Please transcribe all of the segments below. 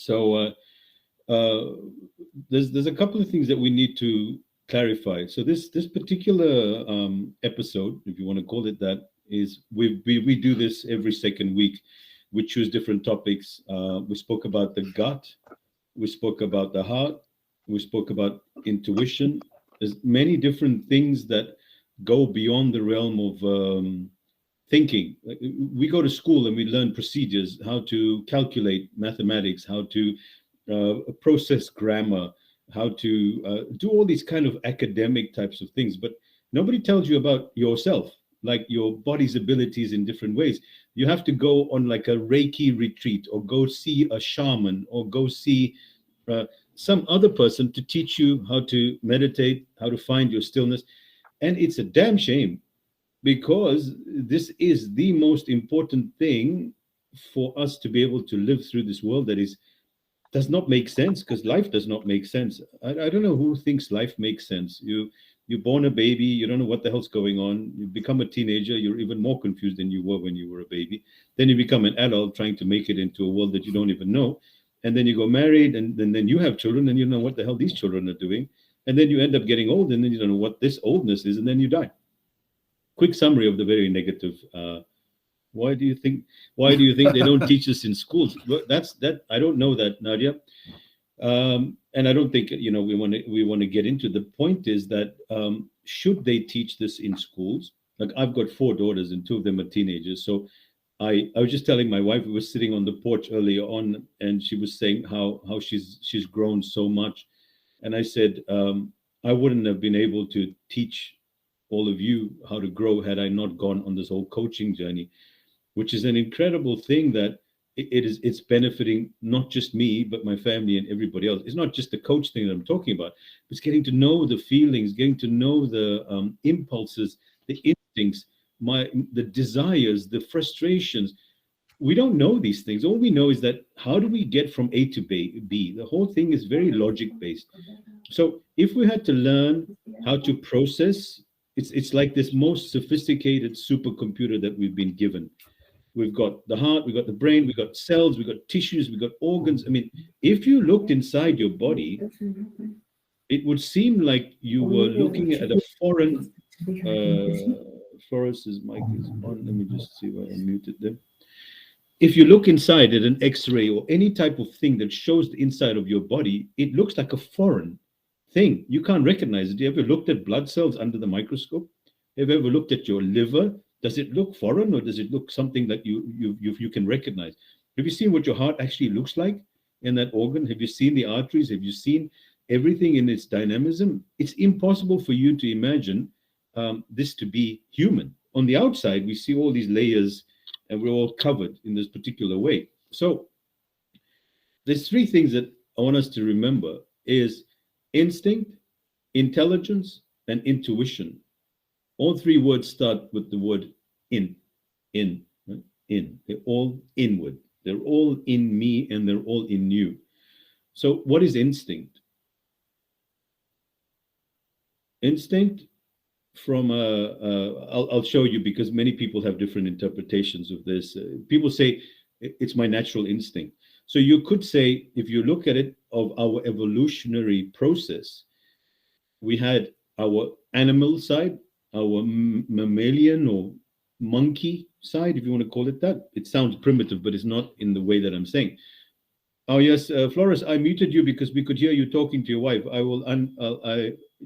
So there's a couple of things that we need to clarify. So this particular episode, if you want to call it that, is we do this every second week. We choose different topics. We spoke about the gut. We spoke about the heart. We spoke about intuition. There's many different things that go beyond the realm of thinking. Like, we go to school and we learn procedures, how to calculate mathematics, how to process grammar, how to do all these kind of academic types of things. But nobody tells you about yourself, like your body's abilities in different ways. You have to go on like a Reiki retreat, or go see a shaman, or go see some other person to teach you how to meditate, how to find your stillness. And it's a damn shame, because this is the most important thing for us to be able to live through this world that does not make sense, because life does not make sense. I don't know who thinks life makes sense. You're born a baby, you don't know what the hell's going on. You become a teenager, you're even more confused than you were when you were a baby. Then you become an adult trying to make it into a world that you don't even know. And then you go married, and then you have children, and you know what the hell these children are doing. And then you end up getting old, and then you don't know what this oldness is, and then you die. Quick summary of the very negative. Why do you think? Why do you think they don't teach us in schools? Well, that. I don't know that, Nadia, and I don't think we want to get into. The point is that should they teach this in schools? Like, I've got 4 daughters, and 2 of them are teenagers. So I was just telling my wife, we were sitting on the porch earlier on, and she was saying how she's grown so much, and I said I wouldn't have been able to teach all of you how to grow had I not gone on this whole coaching journey, which is an incredible thing that it's benefiting not just me, but my family and everybody else. It's not just the coach thing that I'm talking about. It's getting to know the feelings, getting to know the impulses, the instincts, the desires, the frustrations. We don't know these things. All we know is that how do we get from A to B? The whole thing is very logic based. So if we had to learn how to process, it's like this most sophisticated supercomputer that we've been given. We've got the heart, we've got the brain, we've got cells, we've got tissues, we've got organs. I mean, if you looked inside your body, it would seem like you were looking at a foreign. Forrest's mic is on. Let me just see why I muted them. If you look inside at an X-ray or any type of thing that shows the inside of your body, it looks like a foreign thing. You can't recognize it. Have you ever looked at blood cells under the microscope? Have you ever looked at your liver? Does it look foreign, or does it look something that you can recognize? Have you seen what your heart actually looks like in that organ? Have you seen the arteries? Have you seen everything in its dynamism? It's impossible for you to imagine this to be human. On the outside, we see all these layers, and we're all covered in this particular way. So there's 3 things that I want us to remember is instinct, intelligence, and intuition. All 3 words start with the word in. Right? In. They're all inward. They're all in me, and they're all in you. So what is instinct? Instinct, from I'll show you, because many people have different interpretations of this. People say it's my natural instinct. So you could say, if you look at it, of our evolutionary process, we had our animal side, our mammalian or monkey side, if you want to call it that. It sounds primitive, but it's not in the way that I'm saying. Oh yes, Flores, I muted you because we could hear you talking to your wife. I will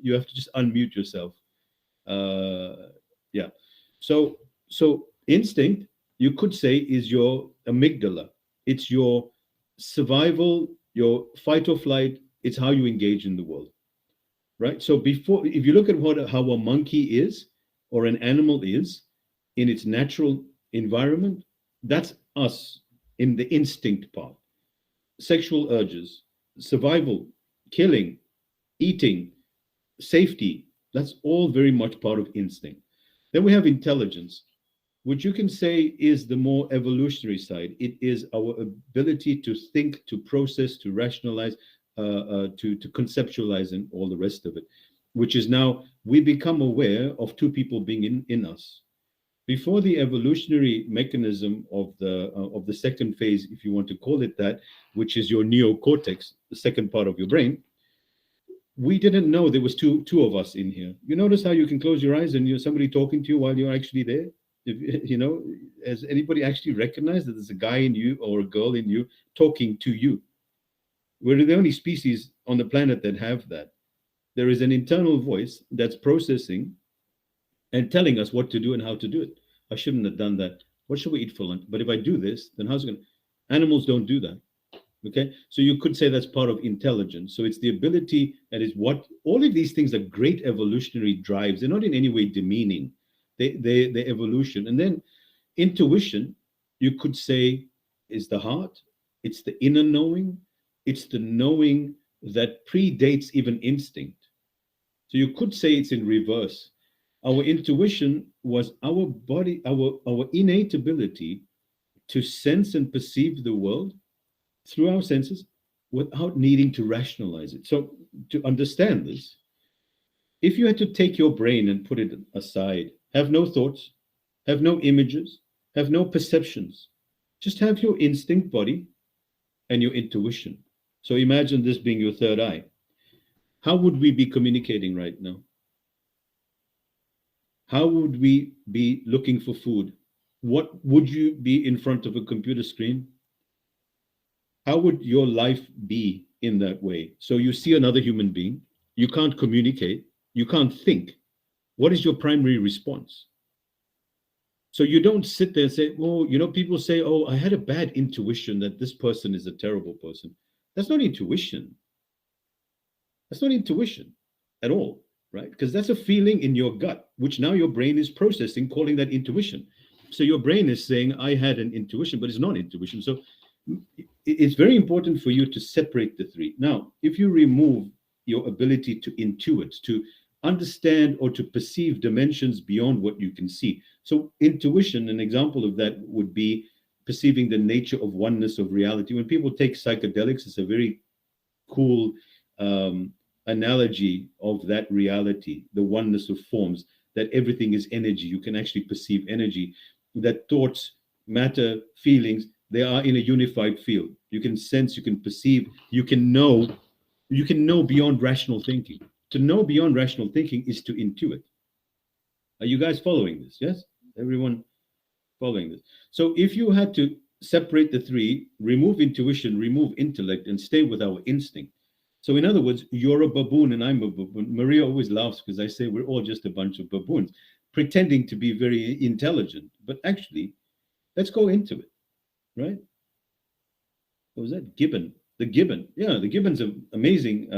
you have to just unmute yourself. Yeah. So instinct, you could say, is your amygdala. It's your survival, your fight or flight. It's how you engage in the world. Right. So if you look at how a monkey is, or an animal is in its natural environment, that's us in the instinct part. Sexual urges, survival, killing, eating, safety, that's all very much part of instinct. Then we have intelligence, which you can say is the more evolutionary side. It is our ability to think, to process, to rationalize, to conceptualize, and all the rest of it, which is now we become aware of 2 people being in us. Before the evolutionary mechanism of the second phase, if you want to call it that, which is your neocortex, the second part of your brain, we didn't know there was two of us in here. You notice how you can close your eyes and you're somebody talking to you while you're actually there? If, you know, has anybody actually recognized that there's a guy in you or a girl in you talking to you? We're the only species on the planet that have that. There is an internal voice that's processing and telling us what to do and how to do it. I shouldn't have done that. What should we eat for lunch? But if I do this, then how's it going to? Animals don't do that. Okay, so you could say that's part of intelligence. So it's the ability, that is what all of these things are great evolutionary drives. They're not in any way demeaning. They're evolution. And then intuition, you could say, is the heart. It's the inner knowing. It's the knowing that predates even instinct. So you could say it's in reverse. Our intuition was our body, our innate ability to sense and perceive the world through our senses without needing to rationalize it. So to understand this, if you had to take your brain and put it aside, have no thoughts, have no images, have no perceptions, just have your instinct body and your intuition. So imagine this being your third eye. How would we be communicating right now? How would we be looking for food? What would you be in front of a computer screen? How would your life be in that way? So you see another human being, you can't communicate, you can't think. What is your primary response? So you don't sit there and say, oh, you know, people say, oh, I had a bad intuition that this person is a terrible person. That's not intuition. That's not intuition at all, right? Because that's a feeling in your gut, which now your brain is processing, calling that intuition. So your brain is saying, I had an intuition, but it's not intuition. So it's very important for you to separate the three. Now, if you remove your ability to intuit, to understand or to perceive dimensions beyond what you can see. So intuition, an example of that would be perceiving the nature of oneness of reality. When people take psychedelics, it's a very cool analogy of that reality, the oneness of forms, that everything is energy. You can actually perceive energy, that thoughts, matter, feelings, they are in a unified field. You can sense, you can perceive, you can know beyond rational thinking. To know beyond rational thinking is to intuit. Are you guys following this? Yes? Everyone following this? So if you had to separate the three, remove intuition, remove intellect, and stay with our instinct. So in other words, you're a baboon and I'm a baboon. Maria always laughs because I say we're all just a bunch of baboons, pretending to be very intelligent. But actually, let's go into it, right? What was that? Gibbon. The gibbon. Yeah, the gibbon's an amazing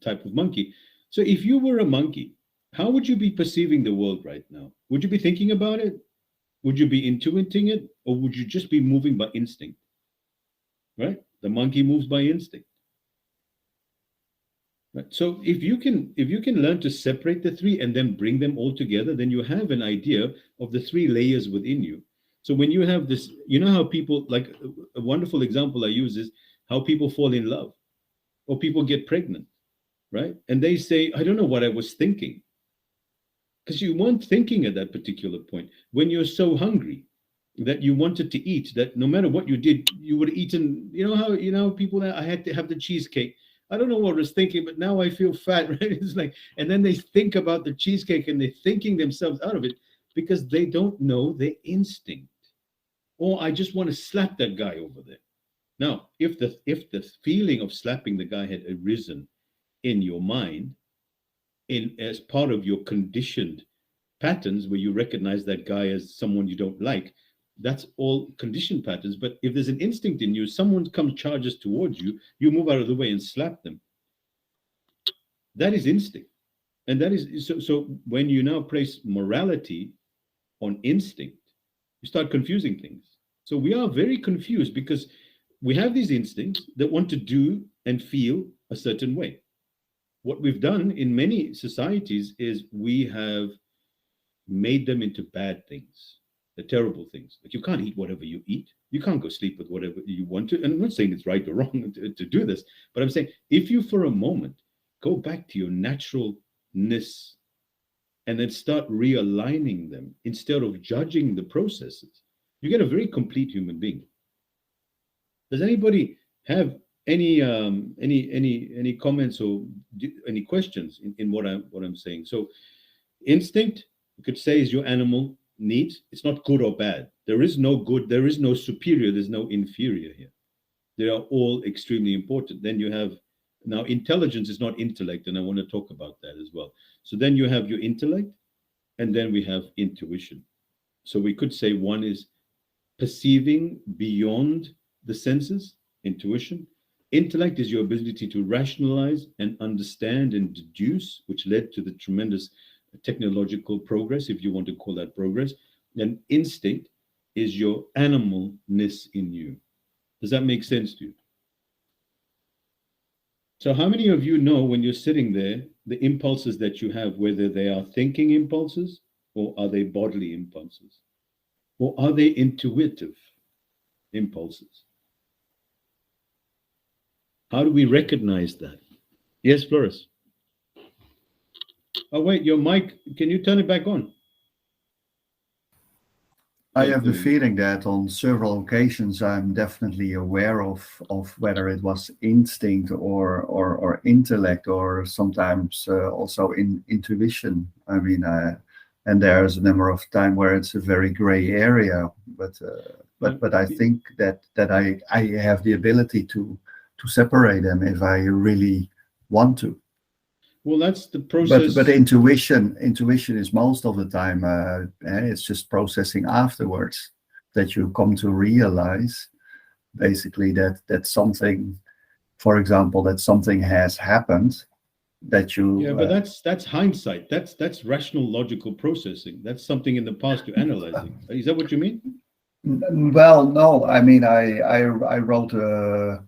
type of monkey. So if you were a monkey, how would you be perceiving the world right now? Would you be thinking about it? Would you be intuiting it? Or would you just be moving by instinct? Right? The monkey moves by instinct. Right? So if you can learn to separate the three and then bring them all together, then you have an idea of the three layers within you. So when you have this, you know how people, like a wonderful example I use is how people fall in love or people get pregnant, right? And they say, I don't know what I was thinking. Because you weren't thinking at that particular point. When you're so hungry that you wanted to eat, that no matter what you did, you would have eaten, you know, people that I had to have the cheesecake. I don't know what I was thinking, but now I feel fat, right? It's like, and then they think about the cheesecake and they're thinking themselves out of it because they don't know their instinct. Or I just want to slap that guy over there. Now, if the feeling of slapping the guy had arisen in your mind, as part of your conditioned patterns where you recognize that guy as someone you don't like, that's all conditioned patterns. But if there's an instinct in you, someone comes charges towards you, you move out of the way and slap them. That is instinct. And that is so when you now place morality on instinct, you start confusing things. So we are very confused because we have these instincts that want to do and feel a certain way. What we've done in many societies is we have made them into bad things, the terrible things. Like you can't eat whatever you eat. You can't go sleep with whatever you want to. And I'm not saying it's right or wrong to do this, but I'm saying if you for a moment go back to your naturalness and then start realigning them instead of judging the processes, you get a very complete human being. Does anybody have any comments or any questions in what I'm saying? So instinct, you could say, is your animal needs. It's not good or bad. There is no good, there is no superior, there's no inferior here. They are all extremely important. Then you have, now intelligence is not intellect, and I want to talk about that as well. So then you have your intellect, and then we have intuition. So we could say one is perceiving beyond the senses, intuition. Intellect is your ability to rationalize and understand and deduce, which led to the tremendous technological progress, if you want to call that progress. And instinct is your animalness in you. Does that make sense to you? So how many of you know, when you're sitting there, the impulses that you have, whether they are thinking impulses or are they bodily impulses? Or are they intuitive impulses? How do we recognize that? Yes, Floris. Oh, wait, your mic, can you turn it back on? I have the feeling that on several occasions I'm definitely aware of whether it was instinct or intellect, or sometimes also in intuition. I mean, and there's a number of time where it's a very gray area, but I think that I have the ability to separate them if I really want to. Well, that's the process. But intuition is most of the time it's just processing afterwards that you come to realize basically that something, for example, that something has happened that you. Yeah, but that's hindsight. That's rational, logical processing. That's something in the past you're analyzing. Is that what you mean? Well, no. I mean, I wrote a.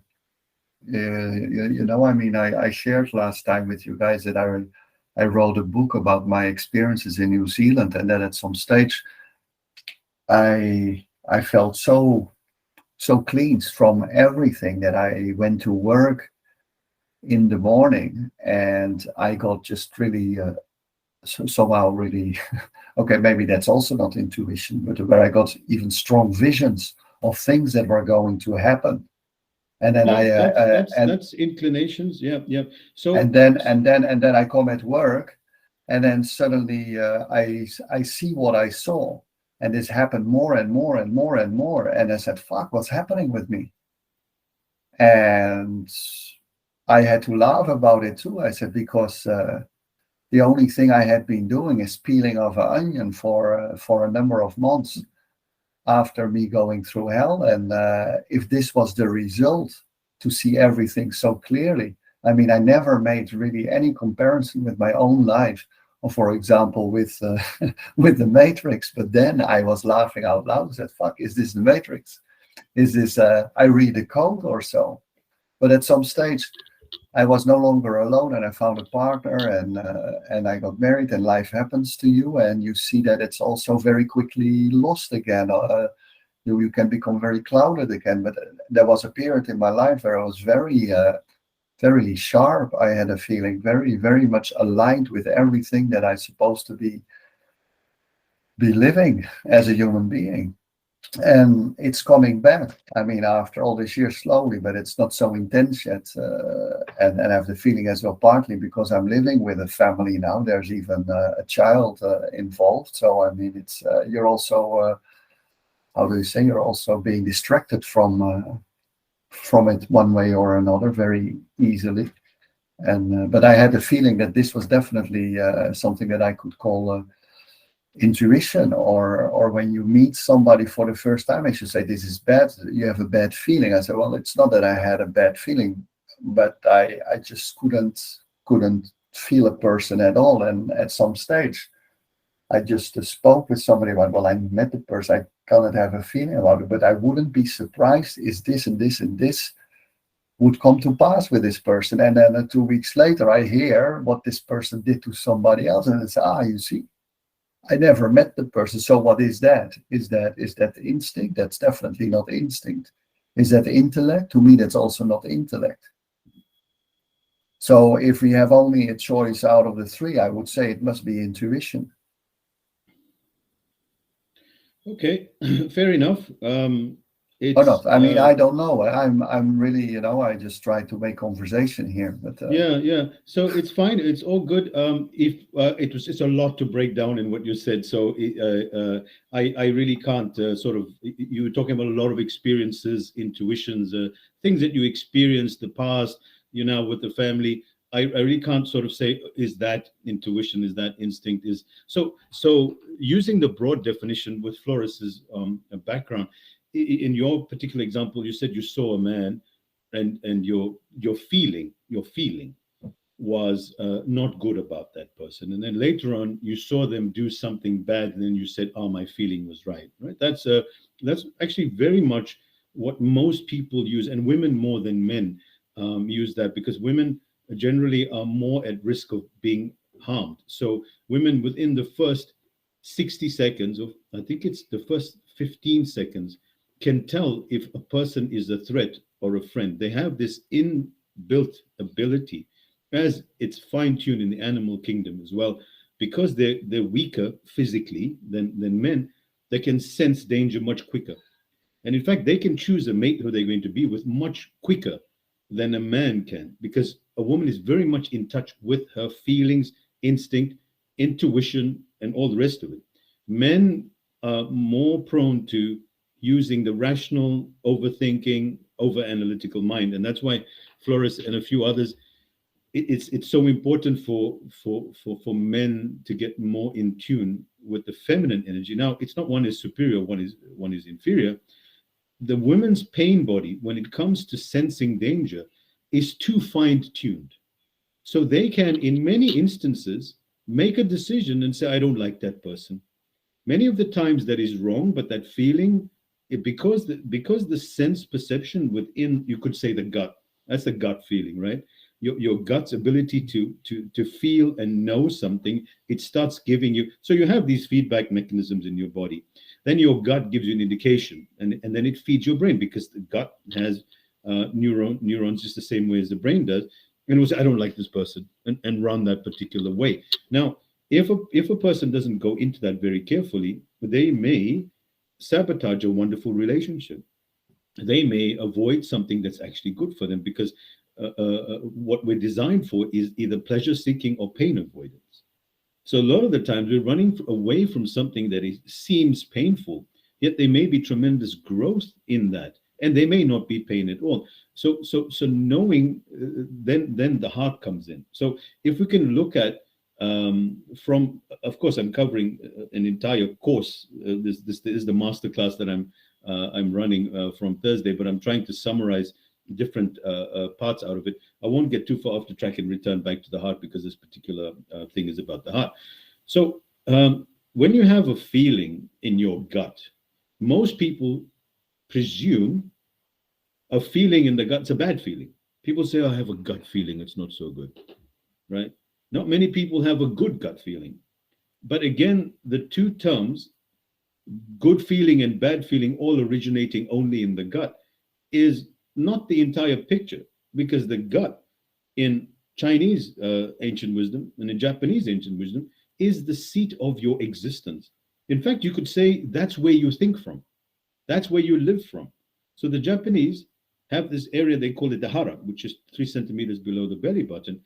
I mean, I shared last time with you guys that I wrote a book about my experiences in New Zealand, and that at some stage I felt so clean from everything that I went to work in the morning and I got just really somehow really okay, maybe that's also not intuition, but where I got even strong visions of things that were going to happen. And then that's inclinations. Yeah. So and then I come at work, and then suddenly I see what I saw, and this happened more and more and more and more. And I said, "Fuck, what's happening with me?" And I had to laugh about it too. I said, because the only thing I had been doing is peeling off an onion for a number of months after me going through hell. And if this was the result, to see everything so clearly, I mean, I never made really any comparison with my own life, or for example, with with the Matrix. But then I was laughing out loud. I said, fuck, is this the Matrix? Is this, I read a code or so? But at some stage, I was no longer alone, and I found a partner, and I got married, and life happens to you, and you see that it's also very quickly lost again. You can become very clouded again. But there was a period in my life where I was very, very sharp. I had a feeling very, very much aligned with everything that I'm supposed to be living as a human being. And it's coming back. I mean, after all these years, slowly, but it's not so intense yet. And I have the feeling as well, partly because I'm living with a family now. There's even a child involved. So, I mean, it's you're also, how do you say, you're also being distracted from it one way or another very easily. And but I had the feeling that this was definitely something that I could call intuition, or when you meet somebody for the first time, I should say, this is bad, you have a bad feeling. I said, well, it's not that I had a bad feeling, but I just couldn't feel a person at all. And at some stage I just spoke with somebody about, well, I met the person, I cannot have a feeling about it, but I wouldn't be surprised if this and this and this would come to pass with this person. And then 2 weeks later I hear what this person did to somebody else, and it's, you see, I never met the person. So what is that? Is that instinct? That's definitely not instinct. Is that intellect? To me, that's also not intellect. So if we have only a choice out of the three, I would say it must be intuition. Okay, fair enough. Or It's not. I mean, I don't know. I'm really, I just try to make conversation here. But Yeah, yeah. So it's fine. It's all good. If it's a lot to break down in what you said. So I really can't sort of. You were talking about a lot of experiences, intuitions, things that you experienced the past. You know, with the family. I really can't sort of say is that intuition, is that instinct, is so using the broad definition with Floris's background. In your particular example, you said you saw a man and your feeling was not good about that person, and then later on you saw them do something bad, and then you said, oh, my feeling was right. That's actually very much what most people use, and women more than men use that, because women generally are more at risk of being harmed. So women, within the first 60 seconds, of I think it's the first 15 seconds, can tell if a person is a threat or a friend. They have this inbuilt ability, as it's fine-tuned in the animal kingdom as well, because they're weaker physically than men. They can sense danger much quicker, and in fact, they can choose a mate who they're going to be with much quicker than a man can, because a woman is very much in touch with her feelings, instinct, intuition, and all the rest of it. Men are more prone to using the rational, overthinking, over analytical mind. And that's why Flores and a few others, it's so important for men to get more in tune with the feminine energy. Now, it's not one is superior, one is inferior. The women's pain body, when it comes to sensing danger, is too fine tuned. So they can, in many instances, make a decision and say, I don't like that person. Many of the times that is wrong, but that feeling, because the sense perception within, you could say, the gut, that's the gut feeling, right? Your gut's ability to feel and know something, it starts giving you. So you have these feedback mechanisms in your body. Then your gut gives you an indication, and then it feeds your brain, because the gut has neurons just the same way as the brain does. And it was, I don't like this person, and run that particular way. Now, if a person doesn't go into that very carefully, they may sabotage a wonderful relationship. They may avoid something that's actually good for them, because what we're designed for is either pleasure seeking or pain avoidance. So a lot of the times we're running away from something that seems painful, yet there may be tremendous growth in that, and they may not be pain at all. So knowing, then the heart comes in. So if we can look at, from, of course, I'm covering an entire course. This is the masterclass that I'm running from Thursday, but I'm trying to summarize different parts out of it. I won't get too far off the track and return back to the heart, because this particular thing is about the heart. So when you have a feeling in your gut, most people presume a feeling in the gut's a bad feeling. People say, I have a gut feeling, it's not so good, right? Not many people have a good gut feeling. But again, the two terms, good feeling and bad feeling, all originating only in the gut, is not the entire picture, because the gut in Chinese ancient wisdom and in Japanese ancient wisdom is the seat of your existence. In fact, you could say that's where you think from, that's where you live from. So the Japanese have this area, they call it the hara, which is 3 centimeters below the belly button,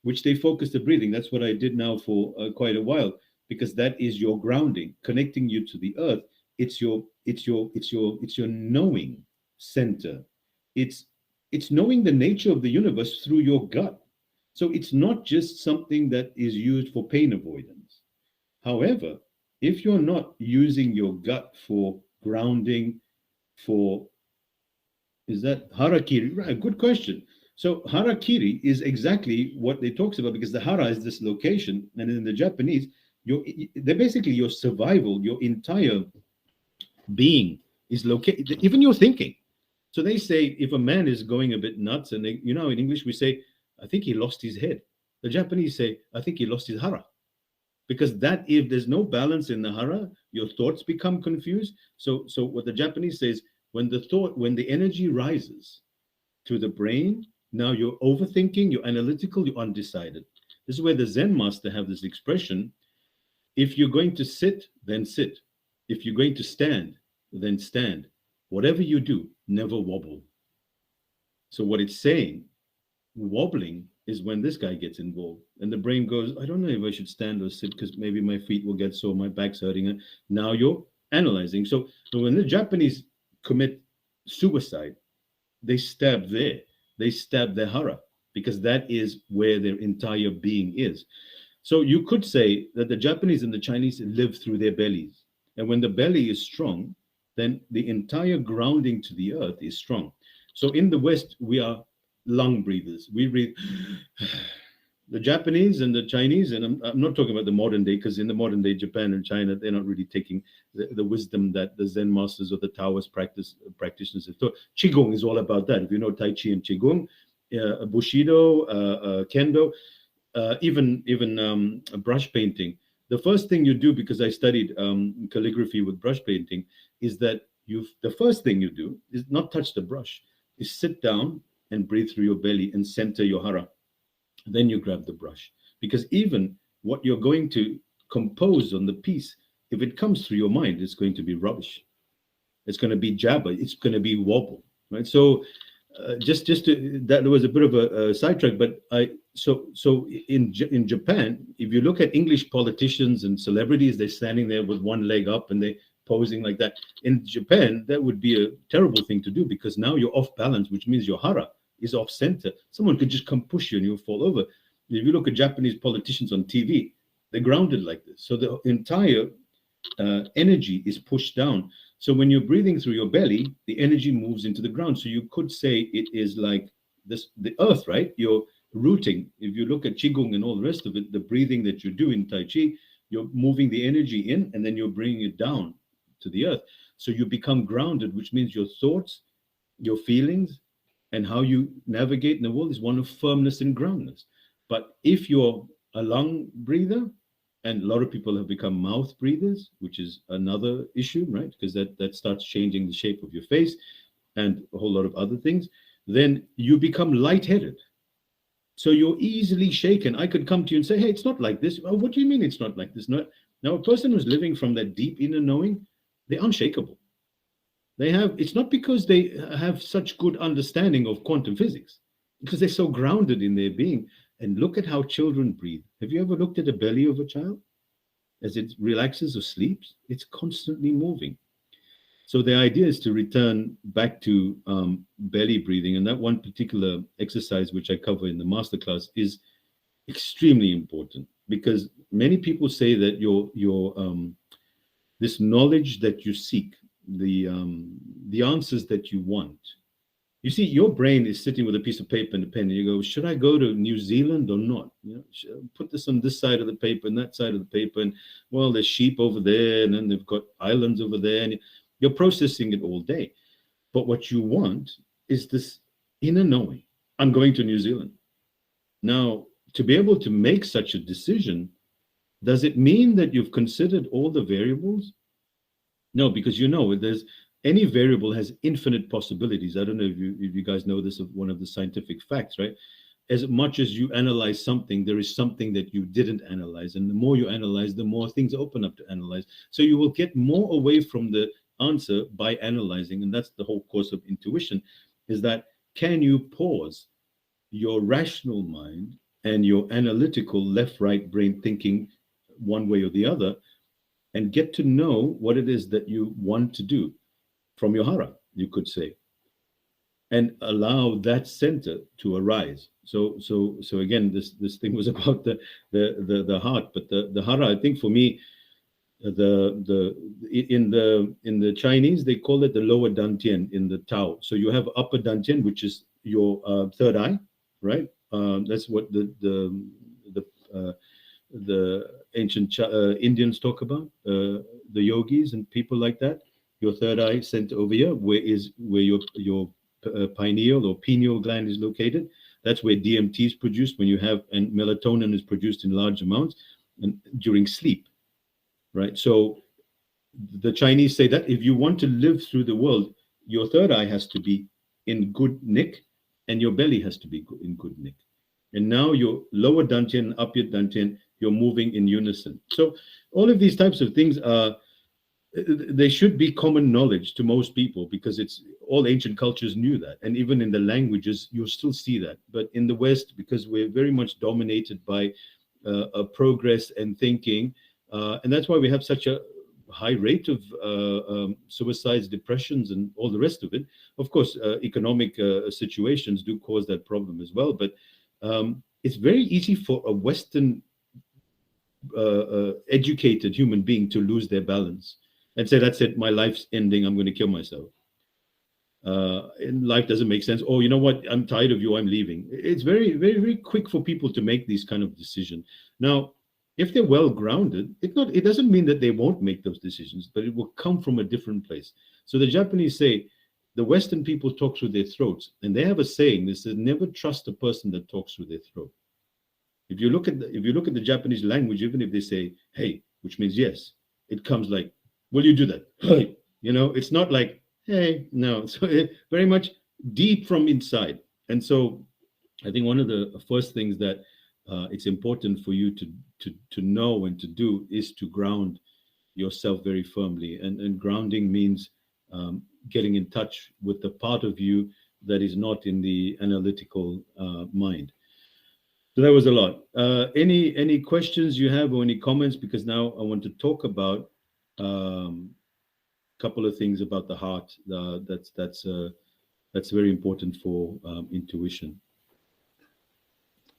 which they focus the breathing. That's what I did now for quite a while, because that is your grounding, connecting you to the earth. It's your knowing center. It's it's knowing the nature of the universe through your gut. So it's not just something that is used for pain avoidance. However, if you're not using your gut for grounding, for, is that harakiri? Right, good question. So harakiri is exactly what they talks about, because the hara is this location, and in the Japanese, they're basically your survival, your entire being is located, even your thinking. So they say if a man is going a bit nuts, and they, in English we say, I think he lost his head. The Japanese say, I think he lost his hara, because that, if there's no balance in the hara, your thoughts become confused. So what the Japanese says, when the energy rises to the brain, Now you're overthinking, you're analytical, you're undecided. This is where the Zen master have this expression: if you're going to sit, then sit. If you're going to stand, then stand. Whatever you do, never wobble. So what it's saying, wobbling is when this guy gets involved and the brain goes, I don't know if I should stand or sit because maybe my feet will get sore, my back's hurting. Now you're analyzing. So when the Japanese commit suicide, they stab there. They stab their hara because that is where their entire being is. So you could say that the Japanese and the Chinese live through their bellies. And when the belly is strong, then the entire grounding to the earth is strong. So in the West, we are lung breathers. We breathe. The Japanese and the Chinese, and I'm not talking about the modern day, because in the modern day, Japan and China, they're not really taking the wisdom that the Zen masters or the Taoist practitioners have taught. Qigong is all about that. If you know Tai Chi and Qigong, Bushido, Kendo, even brush painting. The first thing you do, because I studied calligraphy with brush painting, is that the first thing you do is not touch the brush, is sit down and breathe through your belly and center your hara. Then you grab the brush, because even what you're going to compose on the piece, if it comes through your mind, it's going to be rubbish. It's going to be jabber. It's going to be wobble, right? So that was a bit of a sidetrack, but in Japan, if you look at English politicians and celebrities, they're standing there with one leg up and they posing like that. In Japan, that would be a terrible thing to do, because now you're off balance, which means your hara is off center. Someone could just come push you and you'll fall over. If you look at Japanese politicians on TV, they're grounded like this. So the entire energy is pushed down. So when you're breathing through your belly, the energy moves into the ground. So you could say it is like this, the earth, right? You're rooting. If you look at Qigong and all the rest of it, the breathing that you do in Tai Chi, you're moving the energy in and then you're bringing it down to the earth. So you become grounded, which means your thoughts, your feelings, and how you navigate in the world is one of firmness and groundness. But if you're a lung breather, and a lot of people have become mouth breathers, which is another issue, right? Because that starts changing the shape of your face and a whole lot of other things. Then you become lightheaded. So you're easily shaken. I could come to you and say, hey, it's not like this. Oh, what do you mean it's not like this? No. Now, a person who's living from that deep inner knowing, they're unshakable. It's not because they have such good understanding of quantum physics, because they're so grounded in their being. And look at how children breathe. Have you ever looked at the belly of a child as it relaxes or sleeps? It's constantly moving. So the idea is to return back to belly breathing. And that one particular exercise, which I cover in the masterclass, is extremely important, because many people say that your this knowledge that you seek, the answers that you want. You see, your brain is sitting with a piece of paper and a pen, and you go, should I go to New Zealand or not? You know, should I put this on this side of the paper and that side of the paper, and well, there's sheep over there, and then they've got islands over there, and you're processing it all day. But what you want is this inner knowing. I'm going to New Zealand. Now, to be able to make such a decision, does it mean that you've considered all the variables? No, because there's any variable has infinite possibilities. I don't know if you guys know this, of one of the scientific facts, right? As much as you analyze something, there is something that you didn't analyze. And the more you analyze, the more things open up to analyze. So you will get more away from the answer by analyzing. And that's the whole course of intuition, is that can you pause your rational mind and your analytical left-right brain thinking one way or the other, and get to know what it is that you want to do from your hara, you could say, and allow that center to arise. So again, this thing was about the heart, but the hara, I think for me, in the Chinese they call it the lower dantian in the Tao. So you have upper dantian, which is your third eye, right? That's what the ancient Indians talk about, the yogis and people like that. Your third eye center over here, where your pineal or pineal gland is located. That's where DMT is produced when you have, and melatonin is produced in large amounts and during sleep, right? So the Chinese say that if you want to live through the world, your third eye has to be in good nick, and your belly has to be in good nick. And now your lower dantian, upper dantian, you're moving in unison. So all of these types of things are, they should be common knowledge to most people, because it's all ancient cultures knew that, and even in the languages you'll still see that. But in the West, because we're very much dominated by progress and thinking, and that's why we have such a high rate of suicides, depressions, and all the rest of it. Of course, economic situations do cause that problem as well, but it's very easy for a Western educated human being to lose their balance and say, that's it, my life's ending, I'm going to kill myself. And life doesn't make sense. Oh, you know what, I'm tired of you, I'm leaving. It's very, very, very quick for people to make these kind of decisions. Now, if they're well grounded, it doesn't mean that they won't make those decisions, but it will come from a different place. So the Japanese say, the Western people talk through their throats, and they have a saying. They say, never trust a person that talks through their throat. If you look at the Japanese language, even if they say "hey," which means yes, it comes like, "Will you do that?" Hey, it's not like "hey," no. So very much deep from inside. And so, I think one of the first things that it's important for you to know and to do is to ground yourself very firmly. And grounding means getting in touch with the part of you that is not in the analytical mind. So that was a lot. Any questions you have or any comments? Because now I want to talk about a couple of things about the heart. That's very important for intuition.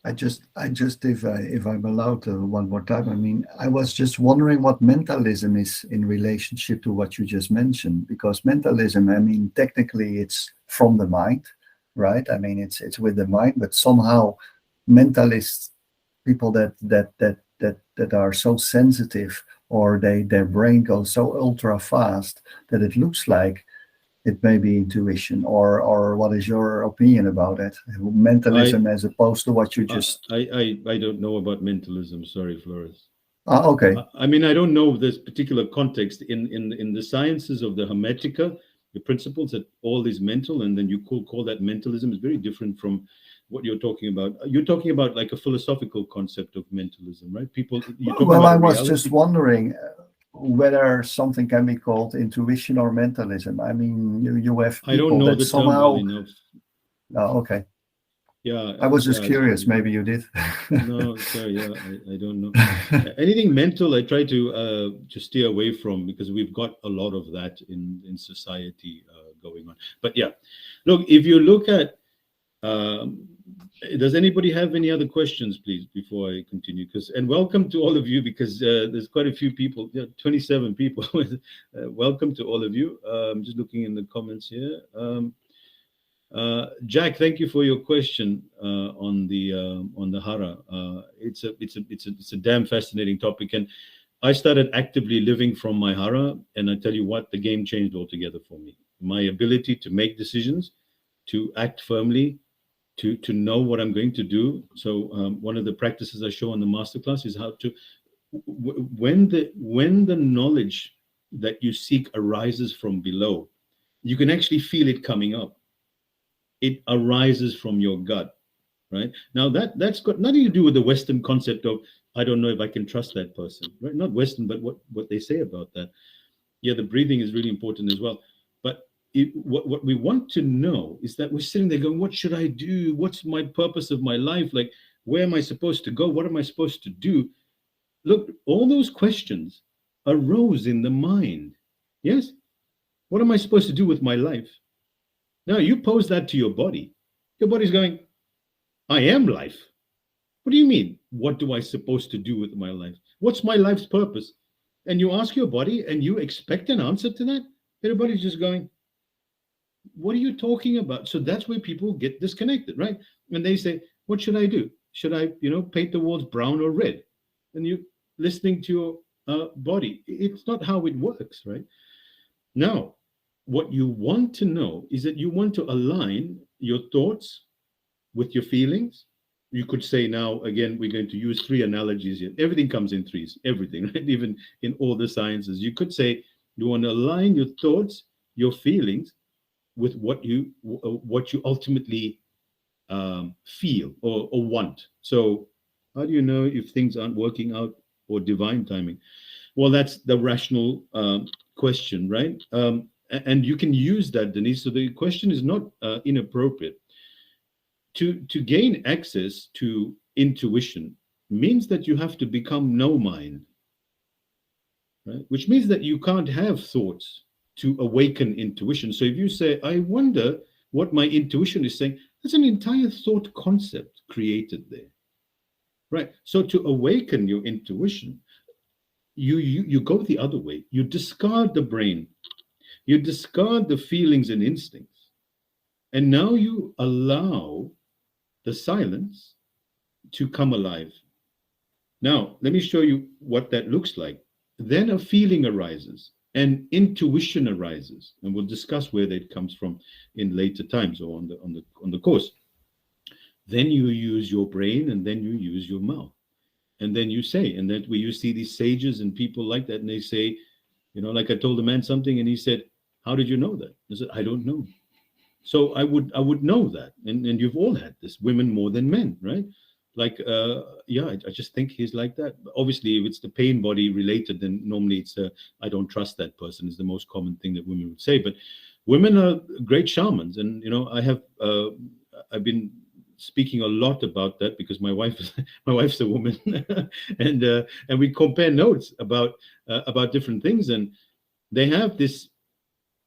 I just, if I'm allowed one more time, I mean, I was just wondering what mentalism is in relationship to what you just mentioned, because mentalism, I mean, technically it's from the mind, right? I mean, it's with the mind, but somehow mentalists, people that are so sensitive, or their brain goes so ultra fast that it looks like it may be intuition, or what is your opinion about it? Mentalism as opposed to what you just. I don't know about mentalism. Sorry, Flores. Okay. I mean, I don't know this particular context in the sciences of the Hermetica. The principles that all is mental, and then you call that mentalism, is very different from what you're talking about. You're talking about like a philosophical concept of mentalism, right? Well, I was just wondering whether something can be called intuition or mentalism. I mean, you have people I don't know that the somehow. term well enough. Oh, okay. Yeah, I was just curious. Maybe you did. No, sorry. Yeah, I don't know. Anything mental, I try to steer away from, because we've got a lot of that in society going on. But yeah, look, if you look at, does anybody have any other questions, please, before I continue? And welcome to all of you, because there's quite a few people, 27 people. Welcome to all of you. I'm just looking in the comments here. Jack, thank you for your question on the hara. It's a damn fascinating topic, and I started actively living from my hara, and I tell you what, the game changed altogether for me. My ability to make decisions, to act firmly, to know what I'm going to do. So one of the practices I show on the masterclass is how to, when the knowledge that you seek arises from below, you can actually feel it coming up. It arises from your gut, right? Now that's got nothing to do with the Western concept of, I don't know if I can trust that person, right? Not Western, but what they say about that. Yeah, the breathing is really important as well. But what we want to know is that we're sitting there going, what should I do? What's my purpose of my life? Like, where am I supposed to go? What am I supposed to do? Look, all those questions arose in the mind. Yes? What am I supposed to do with my life? Now, you pose that to your body. Your body's going, I am life. What do you mean? What do I supposed to do with my life? What's my life's purpose? And you ask your body and you expect an answer to that? Everybody's just going, what are you talking about? So that's where people get disconnected, right? And they say, what should I do? Should I, paint the walls brown or red? And you listening to your body. It's not how it works, right? Now, what you want to know is that you want to align your thoughts with your feelings. You could say now, again, we're going to use three analogies here. Everything comes in threes, everything, right? Even in all the sciences. You could say you want to align your thoughts, your feelings with what you ultimately feel or want. So how do you know if things aren't working out or divine timing? Well, that's the rational question, right? And you can use that, Denise. So the question is not inappropriate. To gain access to intuition means that you have to become no mind, right? Which means that you can't have thoughts to awaken intuition. So if you say, I wonder what my intuition is saying, that's an entire thought concept created there, right? So to awaken your intuition, you go the other way. You discard the brain, you discard the feelings and instincts, and now you allow the silence to come alive. Now, let me show you what that looks like. Then a feeling arises and intuition arises, and we'll discuss where that comes from in later times or on the course. Then you use your brain, and then you use your mouth, and then you say, and that where you see these sages and people like that, and they say, like I told a man something, and he said, "How did you know that?" I said, "I don't know." So I would know that, and you've all had this, women more than men, right? Like yeah, I just think he's like that. Obviously, if it's the pain body related, then normally it's I don't trust that person is the most common thing that women would say. But women are great shamans, and I've been speaking a lot about that because my wife's a woman, and we compare notes about different things, and they have this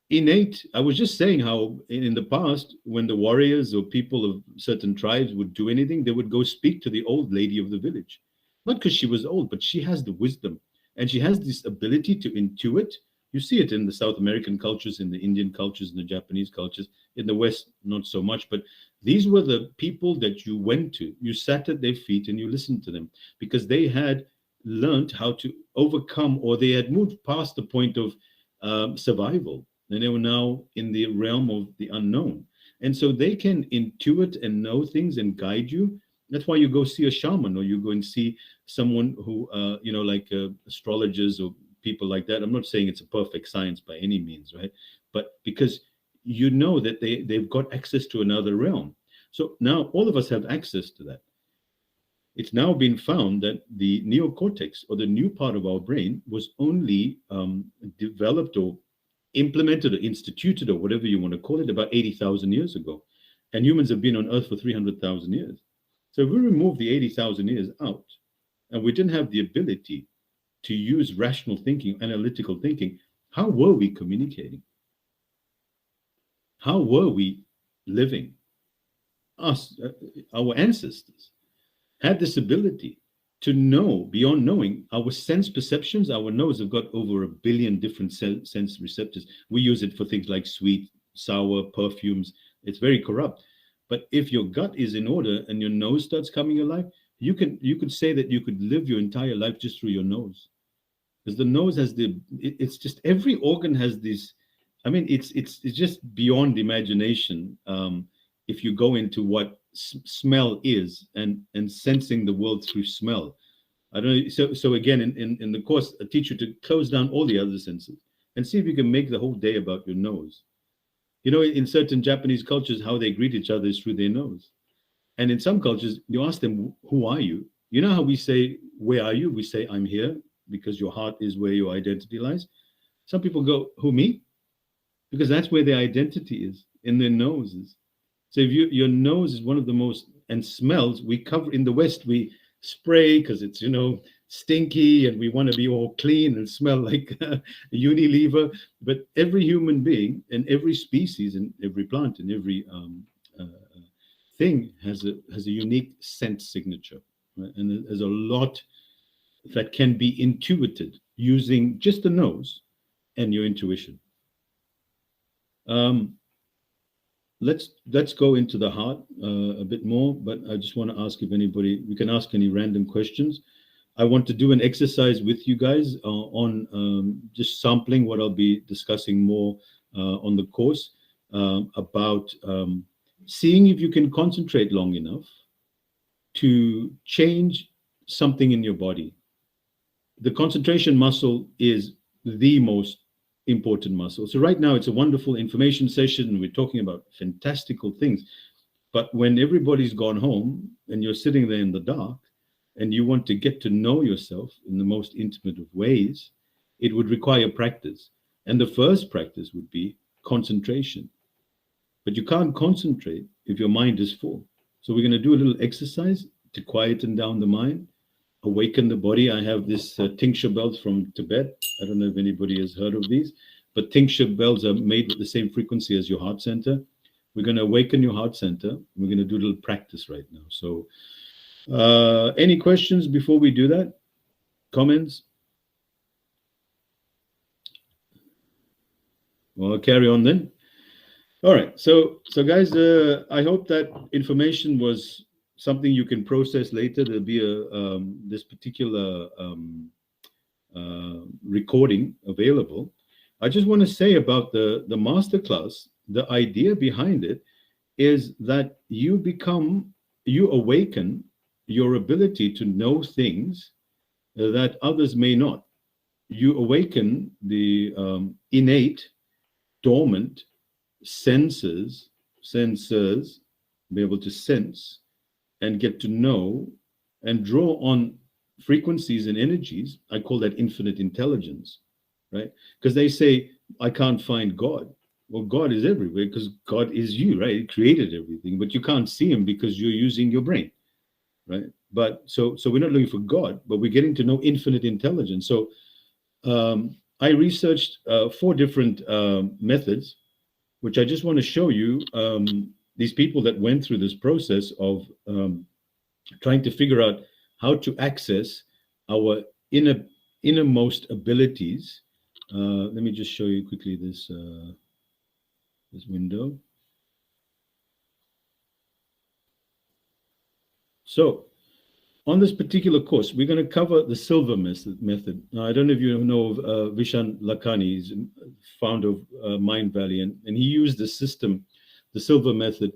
innate. I was just saying how in the past, when the warriors or people of certain tribes would do anything, they would go speak to the old lady of the village, not because she was old, but she has the wisdom, and she has this ability to intuit. You see it in the South American cultures, in the Indian cultures, in the Japanese cultures. In the West, not so much, but these were the people that you went to. You sat at their feet and you listened to them because they had learned how to overcome, or they had moved past the point of survival, and they were now in the realm of the unknown. And so they can intuit and know things and guide you. That's why you go see a shaman, or you go and see someone who, like astrologers or people like that. I'm not saying it's a perfect science by any means, right? But because you know that they've got access to another realm. So now all of us have access to that. It's now been found that the neocortex, or the new part of our brain, was only developed or implemented or instituted, or whatever you want to call it, about 80,000 years ago. And humans have been on Earth for 300,000 years. So if we remove the 80,000 years out, and we didn't have the ability to use rational thinking, analytical thinking, how were we communicating? How were we living? Us, our ancestors, had this ability to know beyond knowing. Our sense perceptions, our nose have got over 1 billion different sense receptors. We use it for things like sweet, sour, perfumes. It's very corrupt. But if your gut is in order and your nose starts coming alive, you could say that you could live your entire life just through your nose. Because the nose has it's just every organ has this. I mean, it's just beyond imagination. If you go into what smell is, and sensing the world through smell. I don't know. So again, in the course, I teach you to close down all the other senses and see if you can make the whole day about your nose. In certain Japanese cultures, how they greet each other is through their nose. And in some cultures, you ask them, who are you? You know how we say, where are you? We say, I'm here, because your heart is where your identity lies. Some people go, who, me? Because that's where their identity is, in their noses. So if your nose is one of the most, and smells, we cover in the West, we spray because it's, stinky, and we want to be all clean and smell like Unilever. But every human being and every species and every plant and every thing has a unique scent signature, right? And there's a lot that can be intuited using just the nose and your intuition. Let's go into the heart a bit more, but I just want to ask if we can ask any random questions. I want to do an exercise with you guys on just sampling what I'll be discussing more on the course, about seeing if you can concentrate long enough to change something in your body. The concentration muscle is the most important muscle. So right now it's a wonderful information session, and we're talking about fantastical things. But when everybody's gone home and you're sitting there in the dark and you want to get to know yourself in the most intimate of ways, it would require practice. And the first practice would be concentration. But you can't concentrate if your mind is full. So we're going to do a little exercise to quieten down the mind, awaken the body. I have this tincture bells from Tibet. I don't know if anybody has heard of these, but tincture bells are made with the same frequency as your heart center. We're going to awaken your heart center. We're going to do a little practice right now. So any questions before we do that? Comments? Well, I'll carry on then. All right. So guys, I hope that information was something you can process later. There'll be this particular recording available. I just want to say about the masterclass, the idea behind it is that you awaken your ability to know things that others may not. You awaken the innate, dormant sensors, be able to sense and get to know and draw on frequencies and energies. I call that infinite intelligence, right? Because they say, I can't find God. Well, God is everywhere because God is you, right? He created everything, but you can't see him because you're using your brain, right? But so we're not looking for God, but we're getting to know infinite intelligence. So I researched 4 different methods, which I just want to show you. These people that went through this process of trying to figure out how to access our innermost abilities. Let me just show you quickly this window. So on this particular course, we're going to cover the silver method. Now, I don't know if you know of Vishen Lakhani. He's founder of Mind Valley, and he used the system, the silver method,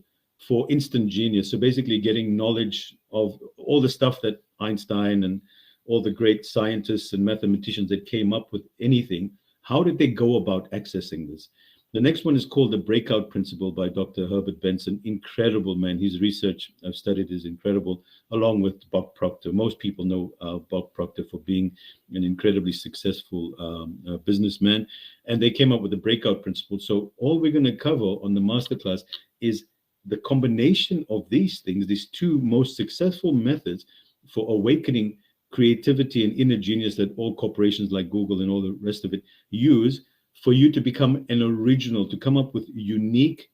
for instant genius. So basically getting knowledge of all the stuff that Einstein and all the great scientists and mathematicians that came up with anything. How did they go about accessing this? The next one is called the breakout principle by Dr. Herbert Benson. Incredible man. His research I've studied is incredible, along with Bob Proctor. Most people know Bob Proctor for being an incredibly successful businessman. And they came up with the breakout principle. So all we're going to cover on the masterclass is the combination of these things, these 2 most successful methods for awakening creativity and inner genius that all corporations like Google and all the rest of it use for you to become an original, to come up with unique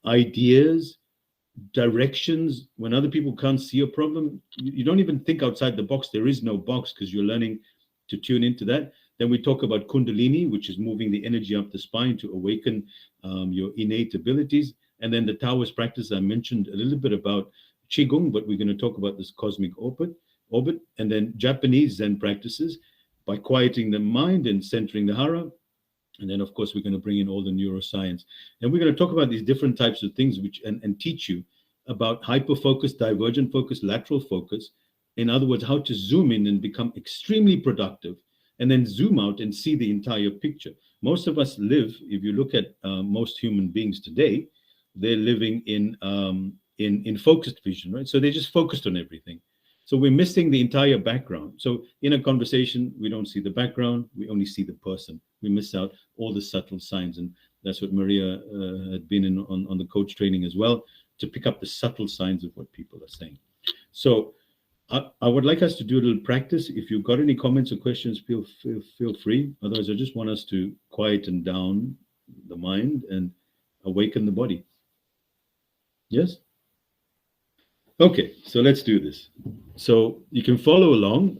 ideas, directions. When other people can't see a problem, you don't even think outside the box. There is no box because you're learning to tune into that. Then we talk about Kundalini, which is moving the energy up the spine to awaken your innate abilities. And then the Taoist practice, I mentioned a little bit about Qigong, but we're going to talk about this cosmic orbit. And then Japanese Zen practices by quieting the mind and centering the hara. And then, of course, we're going to bring in all the neuroscience. And we're going to talk about these different types of things and teach you about hyper-focus, divergent focus, lateral focus. In other words, how to zoom in and become extremely productive and then zoom out and see the entire picture. Most of us live, if you look at most human beings today, they're living in focused vision, right? So they're just focused on everything. So we're missing the entire background. So in a conversation, we don't see the background, we only see the person. We miss out all the subtle signs. And that's what Maria had been in on the coach training as well, to pick up the subtle signs of what people are saying. So I would like us to do a little practice. If you've got any comments or questions, feel free. Otherwise, I just want us to quieten down the mind and awaken the body. Yes? Okay, so let's do this. So you can follow along.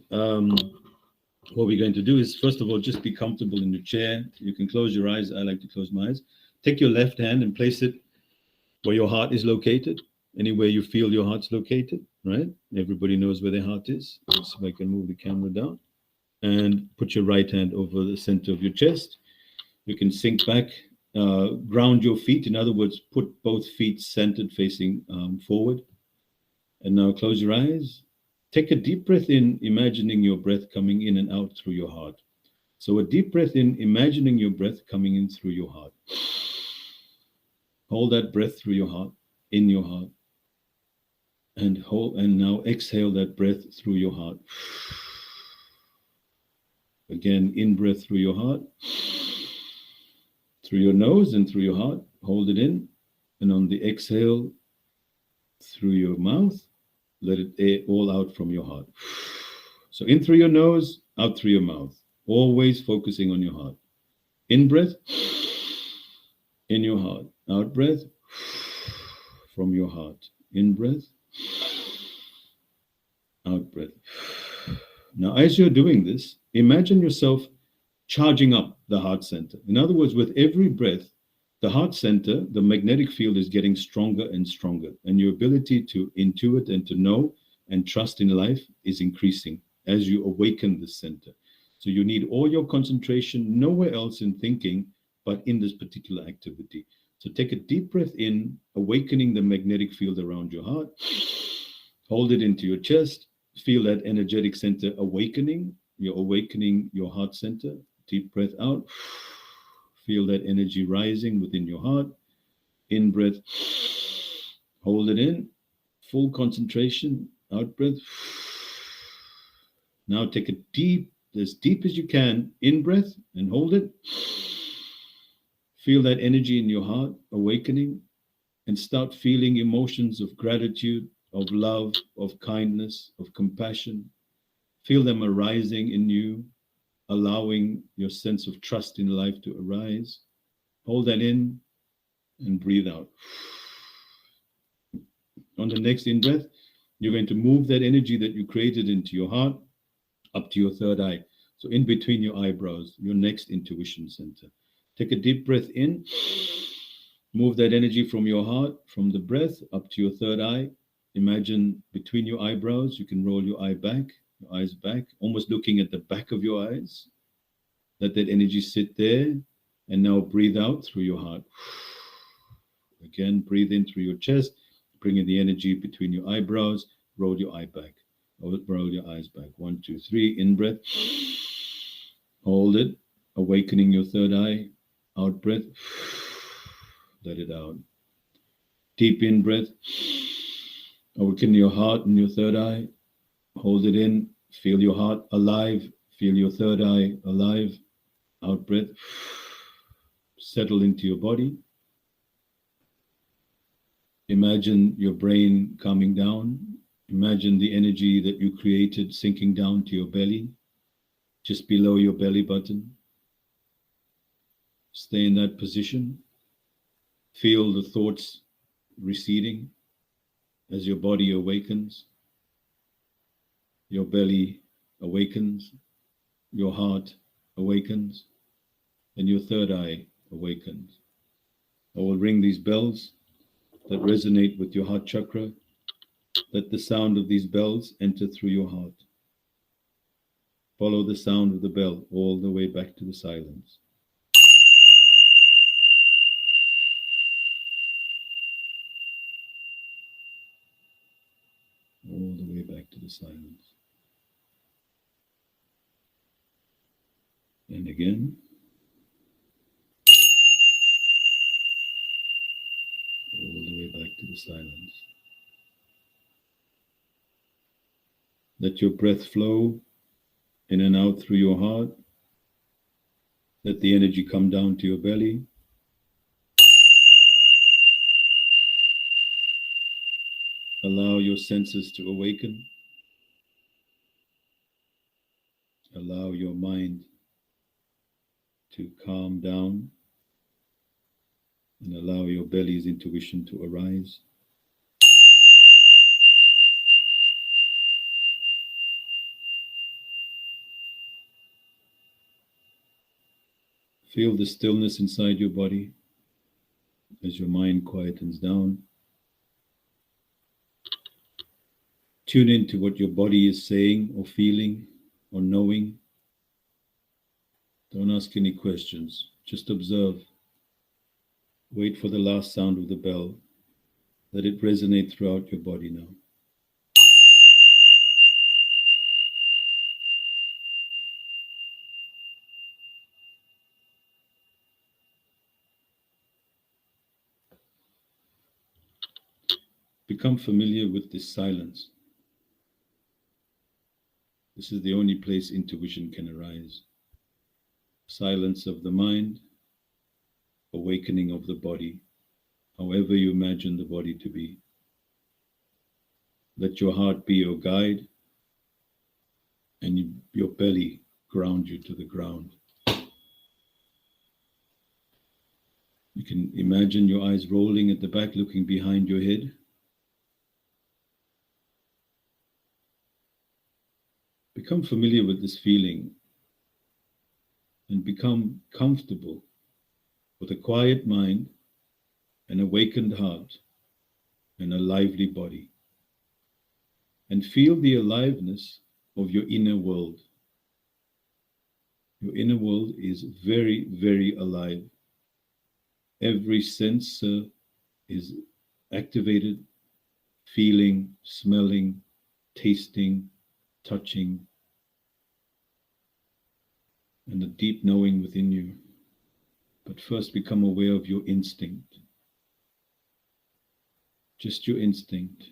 What we're going to do is, first of all, just be comfortable in your chair. You can close your eyes. I like to close my eyes. Take your left hand and place it where your heart is located, anywhere you feel your heart's located, right? Everybody knows where their heart is. Let's see if I can move the camera down. And put your right hand over the center of your chest. You can sink back, ground your feet. In other words, put both feet centered, facing forward. And now close your eyes. Take a deep breath in, imagining your breath coming in and out through your heart. So a deep breath in, imagining your breath coming in through your heart. Hold that breath through your heart, in your heart, and hold, and now exhale that breath through your heart. Again, in breath through your heart, through your nose and through your heart. Hold it in, and on the exhale through your mouth, let it air all out from your heart. So in through your nose, out through your mouth. Always focusing on your heart. In breath, in your heart. Out breath, from your heart. In breath, out breath. Now, as you're doing this, imagine yourself charging up the heart center. In other words, with every breath, the heart center, the magnetic field is getting stronger and stronger, and your ability to intuit and to know and trust in life is increasing as you awaken the center. So you need all your concentration nowhere else in thinking, but in this particular activity. So take a deep breath in, awakening the magnetic field around your heart. Hold it into your chest. Feel that energetic center awakening. You're awakening your heart center. Deep breath out. Feel that energy rising within your heart. In breath. Hold it in. Full concentration. Out breath. Now take a as deep as you can, in breath, and hold it. Feel that energy in your heart awakening, and start feeling emotions of gratitude, of love, of kindness, of compassion. Feel them arising in you, allowing your sense of trust in life to arise. Hold that in and breathe out. On the next in breath, you're going to move that energy that you created into your heart up to your third eye. So in between your eyebrows, your next intuition center. Take a deep breath in. Move that energy from your heart, from the breath up to your third eye. Imagine between your eyebrows, you can roll your eyes back, almost looking at the back of your eyes. Let that energy sit there, and now breathe out through your heart. Again, breathe in through your chest, bring in the energy between your eyebrows, roll your eye back, roll your eyes back. 1, 2, 3, in breath. Hold it, awakening your third eye. Out breath. Let it out. Deep in breath. Awaken your heart and your third eye. Hold it in. Feel your heart alive. Feel your third eye alive. Out breath. Settle into your body. Imagine your brain calming down. Imagine the energy that you created sinking down to your belly, just below your belly button. Stay in that position. Feel the thoughts receding as your body awakens. Your belly awakens. Your heart awakens. And your third eye awakens. I will ring these bells that resonate with your heart chakra. Let the sound of these bells enter through your heart. Follow the sound of the bell all the way back to the silence. All the way back to the silence. And again. All the way back to the silence. Let your breath flow in and out through your heart. Let the energy come down to your belly. Allow your senses to awaken. Allow your mind to calm down, and allow your belly's intuition to arise. Feel the stillness inside your body as your mind quietens down. Tune into what your body is saying or feeling or knowing. Don't ask any questions. Just observe. Wait for the last sound of the bell. Let it resonate throughout your body now. Become familiar with this silence. This is the only place intuition can arise. Silence of the mind, awakening of the body, however you imagine the body to be. Let your heart be your guide and your belly ground you to the ground. You can imagine your eyes rolling at the back, looking behind your head. Become familiar with this feeling and become comfortable with a quiet mind, an awakened heart, and a lively body. And feel the aliveness of your inner world. Your inner world is very, very alive. Every sense is activated, feeling, smelling, tasting, touching, and a deep knowing within you. But first become aware of your instinct. Just your instinct.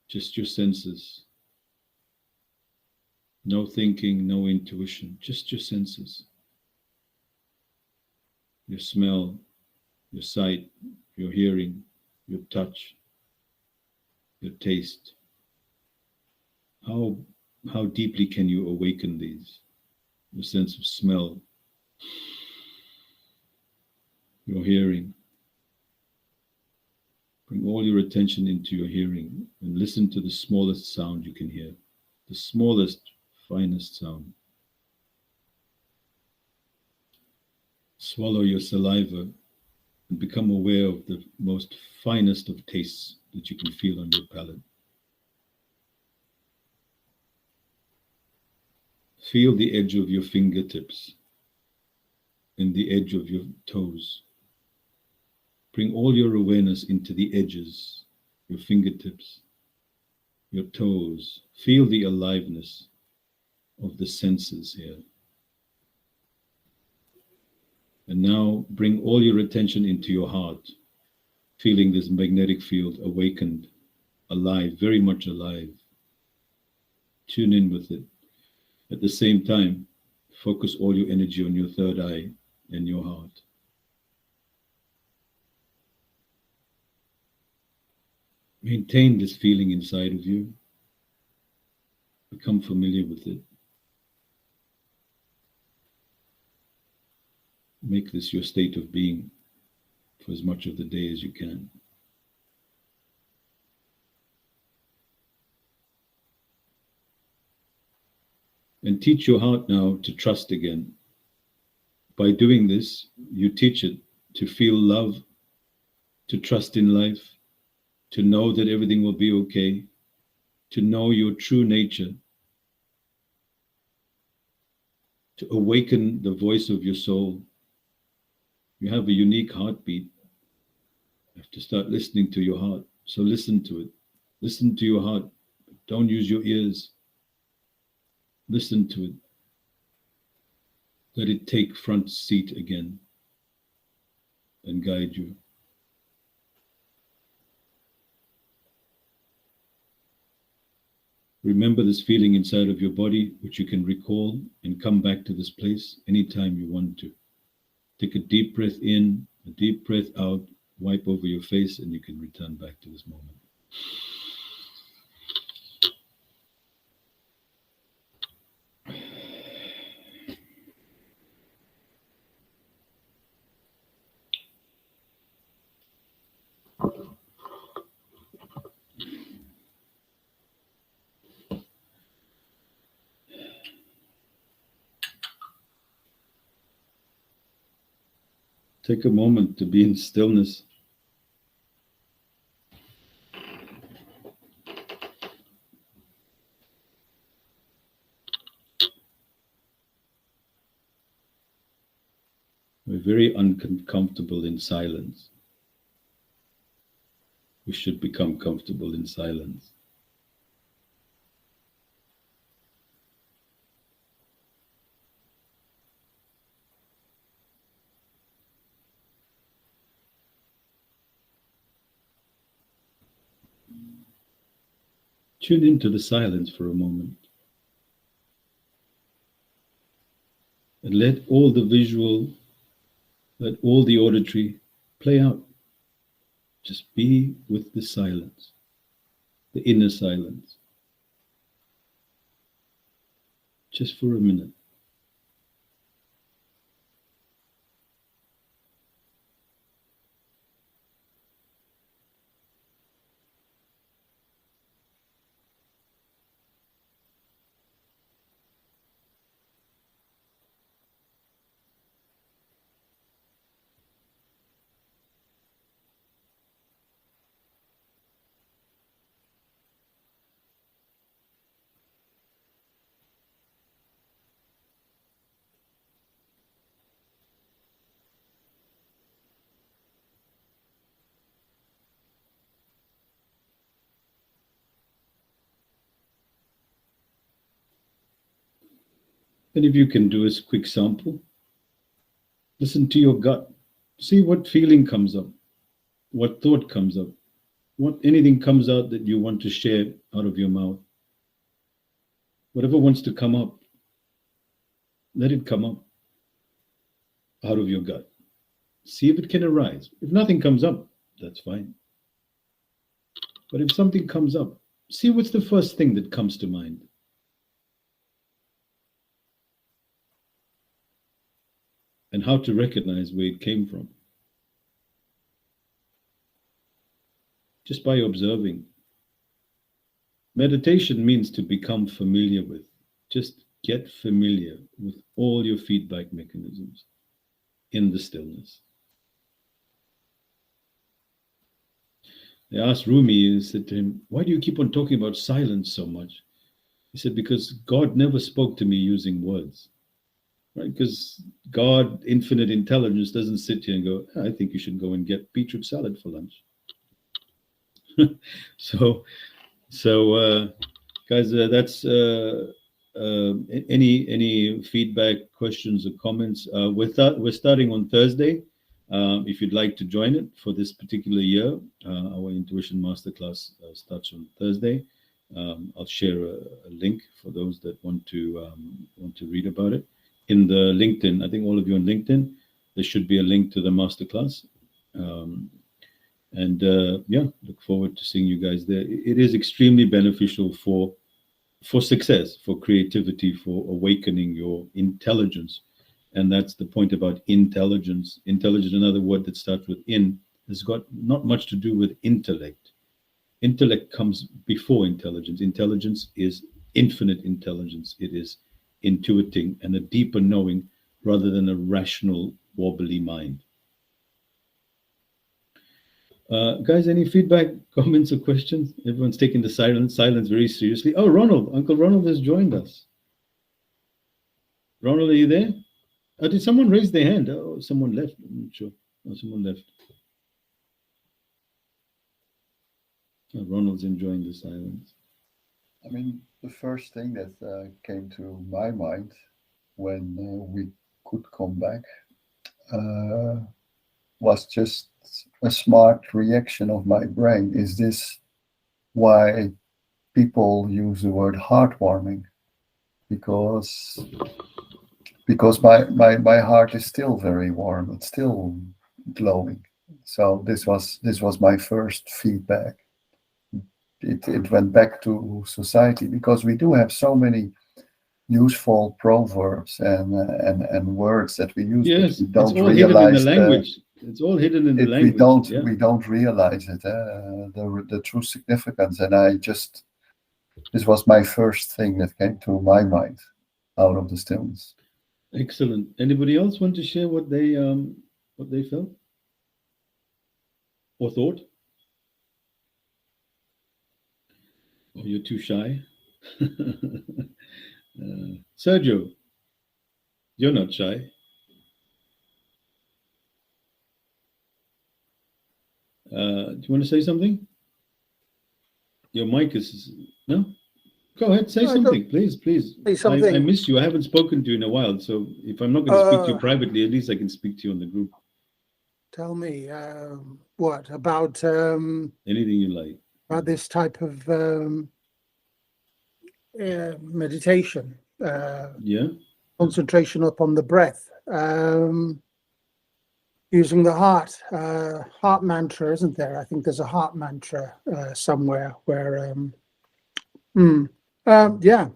Just your senses. No thinking, no intuition, just your senses. Your smell, your sight, your hearing, your touch, your taste. How deeply can you awaken these? Your sense of smell, your hearing. Bring all your attention into your hearing and listen to the smallest sound you can hear, the smallest, finest sound. Swallow your saliva and become aware of the most finest of tastes that you can feel on your palate. Feel the edge of your fingertips and the edge of your toes. Bring all your awareness into the edges, your fingertips, your toes. Feel the aliveness of the senses here. And now bring all your attention into your heart, feeling this magnetic field awakened, alive, very much alive. Tune in with it. At the same time, focus all your energy on your third eye and your heart. Maintain this feeling inside of you. Become familiar with it. Make this your state of being for as much of the day as you can. And teach your heart now to trust again. By doing this, you teach it to feel love, to trust in life, to know that everything will be okay, to know your true nature, to awaken the voice of your soul. You have a unique heartbeat. You have to start listening to your heart. So listen to it. Listen to your heart. Don't use your ears. Listen to it. Let it take front seat again and guide you. Remember this feeling inside of your body, which you can recall, and come back to this place anytime you want to. Take a deep breath in, a deep breath out, wipe over your face, and you can return back to this moment. Take a moment to be in stillness. We're very uncomfortable in silence. We should become comfortable in silence. Tune into the silence for a moment and let all the visual, let all the auditory play out. Just be with the silence, the inner silence, just for a minute. And if you can do a quick sample, listen to your gut. See what feeling comes up, what thought comes up, what anything comes out that you want to share out of your mouth. Whatever wants to come up, let it come up out of your gut. See if it can arise. If nothing comes up, that's fine. But if something comes up, see what's the first thing that comes to mind. And how to recognize where it came from. Just by observing. Meditation means to become familiar with. Just get familiar with all your feedback mechanisms in the stillness. They asked Rumi, and said to him, why do you keep on talking about silence so much? He said, because God never spoke to me using words. Right? Because God, infinite intelligence, doesn't sit here and go, I think you should go and get beetroot salad for lunch. so guys, that's any feedback, questions, or comments. We're starting on Thursday. If you'd like to join it for this particular year, our Intuition Masterclass starts on Thursday. I'll share a link for those that want to read about it. In the LinkedIn, I think all of you on LinkedIn, there should be a link to the masterclass. Look forward to seeing you guys there. It is extremely beneficial for success, for creativity, for awakening your intelligence. And that's the point about intelligence. Intelligence, another word that starts with in, has got not much to do with intellect. Intellect comes before intelligence. Intelligence is infinite intelligence. It is intuiting and a deeper knowing rather than a rational, wobbly mind. Guys, any feedback, comments, or questions? Everyone's taking the silence very seriously. Oh, Ronald, Uncle Ronald has joined us. Ronald, are you there? Did someone raise their hand? Oh, someone left. I'm not sure. Oh, someone left. Oh, Ronald's enjoying the silence. I mean, the first thing that came to my mind when we could come back was just a smart reaction of my brain. Is this why people use the word heartwarming? Because my heart is still very warm. It's still glowing. So this was my first feedback. It went back to society because we do have so many useful proverbs and words that we use. Yes, we don't it's all realize hidden in the language. It's all hidden in the We language. don't realize it, the true significance. And this was my first thing that came to my mind out of the stillness. Excellent. Anybody else want to share what they felt or thought? Oh, you're too shy. Sergio, you're not shy. Do you want to say something? Your mic is no. Go ahead, say something, please. Say something. I miss you. I haven't spoken to you in a while, so if I'm not going to speak to you privately, at least I can speak to you on the group. Tell me what about anything you like about this type of meditation, Yeah. concentration upon the breath, using the heart mantra, isn't there? I think there's a heart mantra somewhere where, yeah.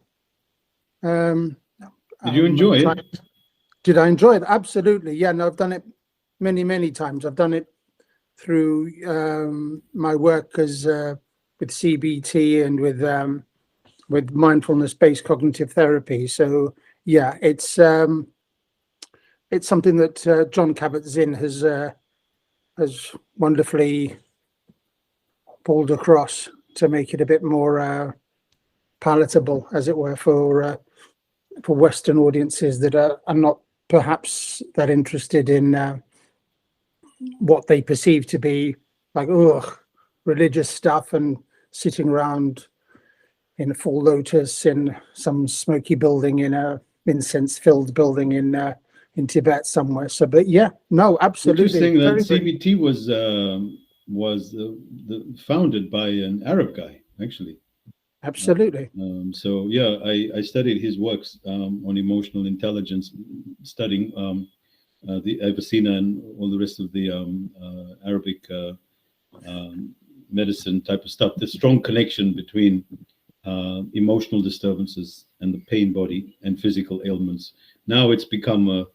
Did you enjoy it? Did I enjoy it? Absolutely. Yeah, no, I've done it many, many times. I've done it through my work as with CBT and with mindfulness-based cognitive therapy. So yeah, it's something that John Kabat-Zinn has wonderfully pulled across to make it a bit more palatable, as it were, for Western audiences that are not perhaps that interested in what they perceive to be like religious stuff and sitting around in a full lotus in some smoky building in a incense-filled building in Tibet somewhere. So, but yeah, no, absolutely. Interesting that Very, CBT was founded by an Arab guy, actually. absolutely. So yeah, I studied his works on emotional intelligence, studying the Avicenna and all the rest of the Arabic medicine type of stuff. The strong connection between emotional disturbances and the pain body and physical ailments. Now it's become a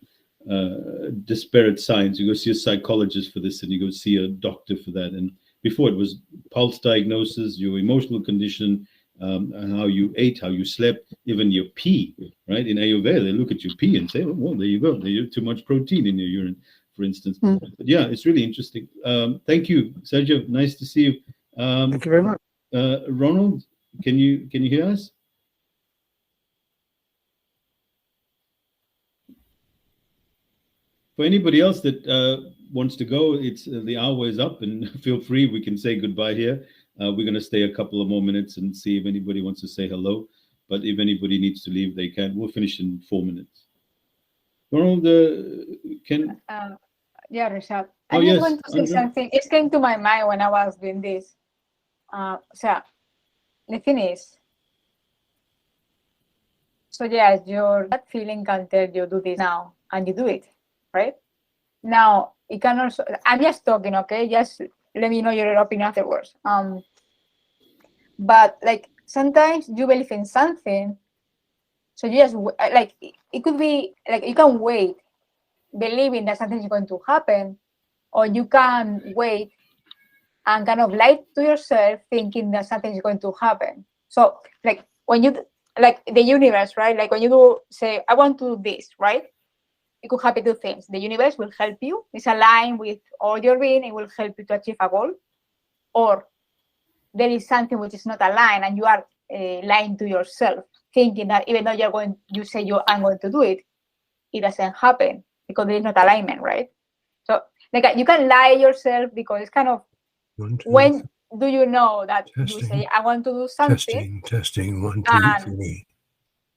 disparate science. You go see a psychologist for this, and you go see a doctor for that. And before it was pulse diagnosis, your emotional condition, how you ate, how you slept, even your pee. Right, in Ayurveda, they look at your pee and say, "Oh, well, there you go. There's too much protein in your urine," for instance. But yeah, it's really interesting. Thank you, Sergio. Nice to see you. Thank you very much. Ronald, can you hear us? For anybody else that wants to go, it's the hour is up, and feel free. We can say goodbye here. We're going to stay a couple of more minutes and see if anybody wants to say hello. But if anybody needs to leave, they can. We'll finish in 4 minutes. Ronald, can... Yeah, Rishad. Oh, I yes, just want to say Andrea. something. It came to my mind when I was doing this. So the thing is, so yeah, your gut feeling can tell you do this now, and you do it, right? Now it can also. I'm just talking, okay? Just let me know your opinion afterwards. But like sometimes you believe in something, so you just like it could be like you can wait, believing that something is going to happen, or you can wait and kind of lie to yourself thinking that something is going to happen. So like when you like the universe, right? Like when you do say, I want to do this, right? It could happen two things. The universe will help you. It's aligned with all your being. It will help you to achieve a goal. Or there is something which is not aligned and you are lying to yourself, thinking that even though you say I'm going to do it, it doesn't happen because there is not alignment, right? So like you can lie yourself because it's kind of, when do you know that you say, I want to do something? Testing, 1, 2, 3.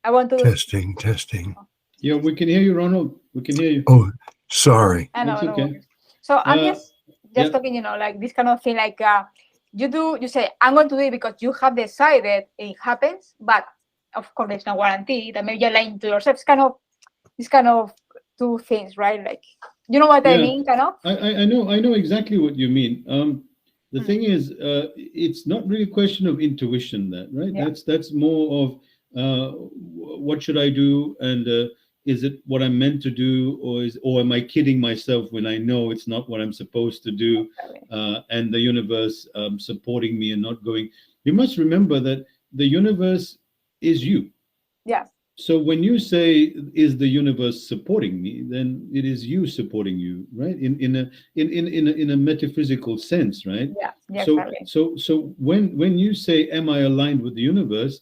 I want to Testing. Yeah, we can hear you, Ronald. We can hear you. Oh, sorry. I know, That's no okay. worries. So I'm just yeah. talking, like this kind of thing, like you say, I'm going to do it because you have decided it happens, but of course there's no guarantee that maybe you're lying to yourself. It's kind of two things, right? Like, you know what I mean, kind of? I know exactly what you mean. The thing is, it's not really a question of intuition, right? Yeah. That's more of what should I do, and is it what I'm meant to do, or am I kidding myself when I know it's not what I'm supposed to do, and the universe supporting me and not going. You must remember that the universe is you. Yeah. So when you say, "Is the universe supporting me?" then it is you supporting you, right? In a metaphysical sense, right? Yeah. So when you say, "Am I aligned with the universe?"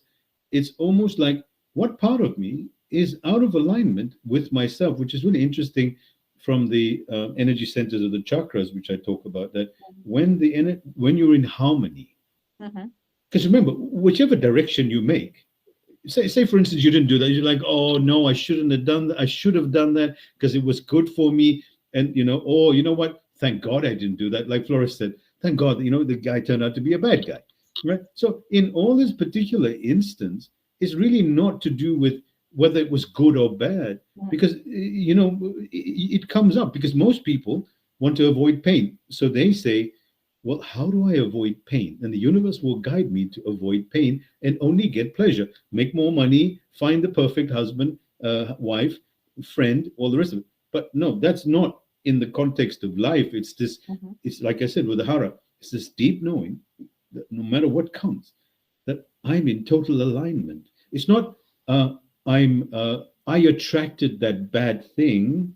it's almost like, what part of me is out of alignment with myself, which is really interesting from the energy centers of the chakras, which I talk about. That when you're in harmony, because remember, whichever direction you make. Say for instance, you didn't do that. You're like, oh no, I shouldn't have done that. I should have done that because it was good for me. And or you know what? Thank God I didn't do that. Like Flores said, thank God, the guy turned out to be a bad guy, right? So in all this particular instance, is really not to do with whether it was good or bad, because it comes up because most people want to avoid pain. So they say, well, how do I avoid pain? And the universe will guide me to avoid pain and only get pleasure, make more money, find the perfect husband, wife, friend, all the rest of it. But no, that's not in the context of life. It's this, it's like I said with the hara, it's this deep knowing that no matter what comes, that I'm in total alignment. It's not I attracted that bad thing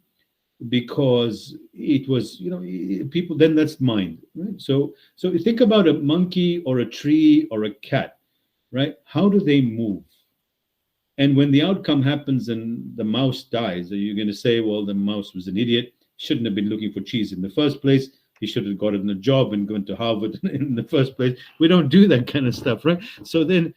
because it was, people, then that's mind, right? So you think about a monkey or a tree or a cat, right? How do they move? And when the outcome happens and the mouse dies, are you going to say, well, the mouse was an idiot, shouldn't have been looking for cheese in the first place, he should have gotten a job and gone to Harvard in the first place? We don't do that kind of stuff, right? So then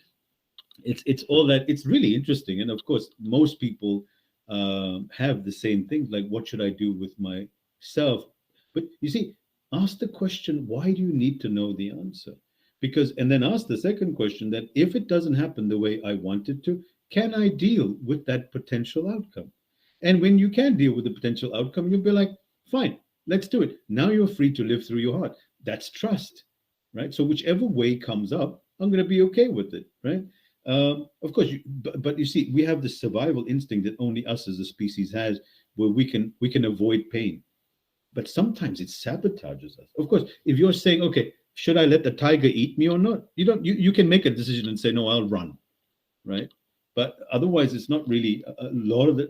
it's all that. It's really interesting. And of course, most people have the same thing, like, what should I do with myself? But you see, ask the question, why do you need to know the answer? Because, and then ask the second question, that if it doesn't happen the way I want it to, can I deal with that potential outcome? And when you can deal with the potential outcome, you'll be like, fine, let's do it. Now you're free to live through your heart. That's trust, right? So whichever way comes up, I'm going to be okay with it, right? Of course, but you see, we have the survival instinct that only us as a species has, where we can avoid pain. But sometimes it sabotages us. Of course, if you're saying, okay, should I let the tiger eat me or not? You can make a decision and say, no, I'll run, right? But otherwise, it's not really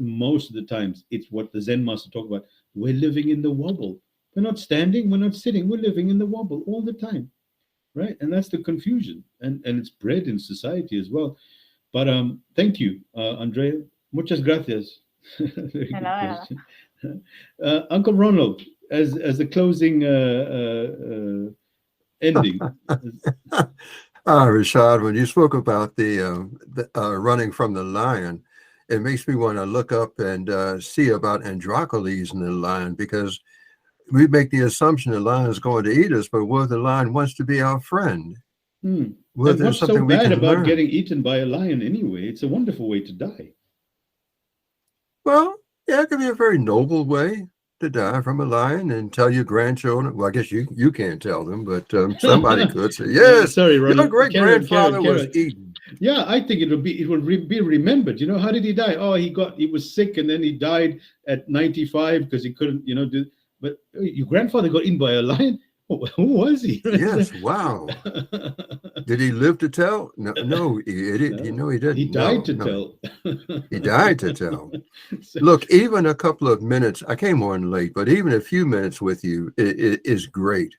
most of the times, it's what the Zen master talked about. We're living in the wobble. We're not standing, we're not sitting, we're living in the wobble all the time. Right, and that's the confusion, and it's bred in society as well. But thank you, Andrea. Muchas gracias. Very good question. Uncle Ronald, as a closing ending. Rashad, when you spoke about the running from the lion, it makes me want to look up and see about Androcles and the lion, because we make the assumption the lion is going to eat us, but what if the lion wants to be our friend? And what's so bad about getting eaten by a lion anyway? It's a wonderful way to die. Well, yeah, it could be a very noble way to die from a lion and tell your grandchildren. Well, I guess you can't tell them, but somebody could say, yes, sorry, Ronald, your great-grandfather was eaten. Yeah, I think it will be remembered. How did he die? Oh, he was sick and then he died at 95 because he couldn't, do. But your grandfather got eaten by a lion? Who was he? Yes, wow. Did he live to tell? No, he didn't. No, he didn't. He died to tell. He died to tell. Look, even a couple of minutes, I came on late, but even a few minutes with you is great.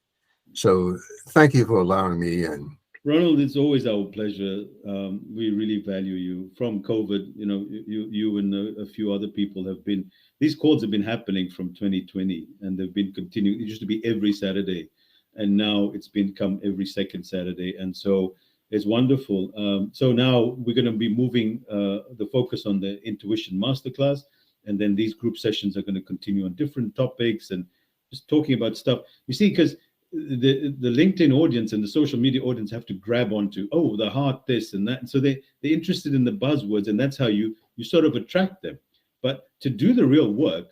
So thank you for allowing me in. Ronald, it's always our pleasure. We really value you. From COVID, you and a few other people have been, these calls have been happening from 2020, and they've been continuing. It used to be every Saturday, and now it's become every second Saturday. And so it's wonderful. So now we're going to be moving the focus on the Intuition Masterclass, and then these group sessions are going to continue on different topics and just talking about stuff. You see, because the LinkedIn audience and the social media audience have to grab onto, oh, the heart, this and that. And so they're interested in the buzzwords, and that's how you sort of attract them. But to do the real work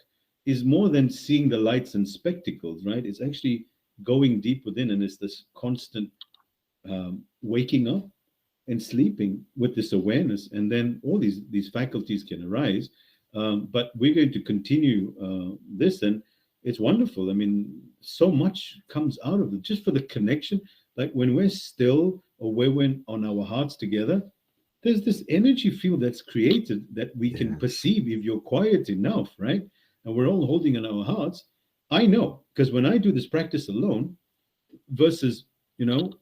is more than seeing the lights and spectacles, right? It's actually going deep within, and it's this constant waking up and sleeping with this awareness, and then all these faculties can arise. But we're going to continue this, and it's wonderful. I mean, so much comes out of it just for the connection. Like when we're still, or when we're on our hearts together, there's this energy field that's created that we can perceive if you're quiet enough, right? And we're all holding in our hearts. I know, because when I do this practice alone versus,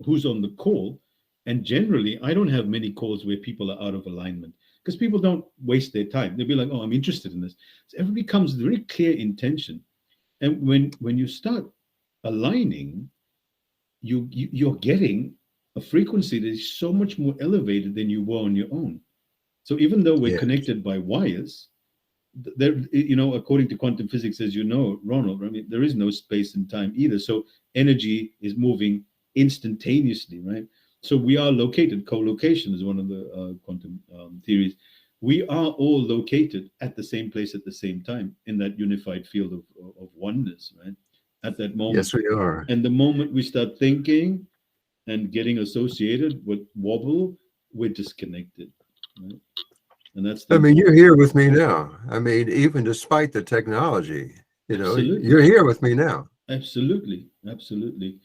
who's on the call, and generally I don't have many calls where people are out of alignment, because people don't waste their time. They'll be like, oh, I'm interested in this. So everybody comes with very clear intention. And when you start aligning, you're getting a frequency that is so much more elevated than you were on your own. So even though we're connected by wires, there, according to quantum physics, as Ronald, I mean, there is no space and time either. So energy is moving instantaneously, right? So we are located. Co-location is one of the quantum theories. We are all located at the same place at the same time in that unified field of oneness, right? At that moment. Yes, we are. And the moment we start thinking and getting associated with wobble, we're disconnected, right? And that's the I mean, you're here with me now. I mean, even despite the technology, you know, Absolutely. you're here with me now. Absolutely. Absolutely.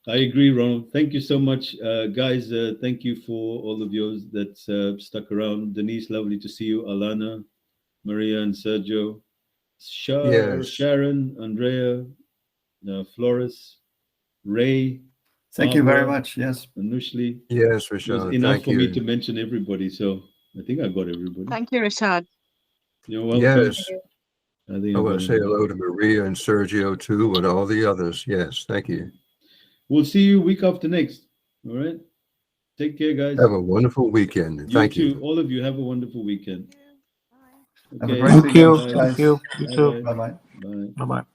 I agree, Ronald. Thank you so much, guys. Thank you for all of yours that's stuck around. Denise, lovely to see you. Alana, Maria, and Sergio. Yes. Sharon, Andrea, Flores, Ray. Thank you very Barbara, much. Yes. Anushli. Yes, It was Rashad. enough Thank for me you. to mention everybody. So I think I got everybody. Thank you, Rashad. You're welcome. Yes. I think I I want got to say everybody. hello to Maria and Sergio too, and all the others. Yes, thank you. We'll see you week after next. All right. Take care, guys. Have a wonderful weekend. Thank you you. too. All of you have a wonderful weekend. Have a Okay. great Thank you. weekend, guys. Thank you. You too. Bye-bye. Bye-bye. Bye. Bye bye.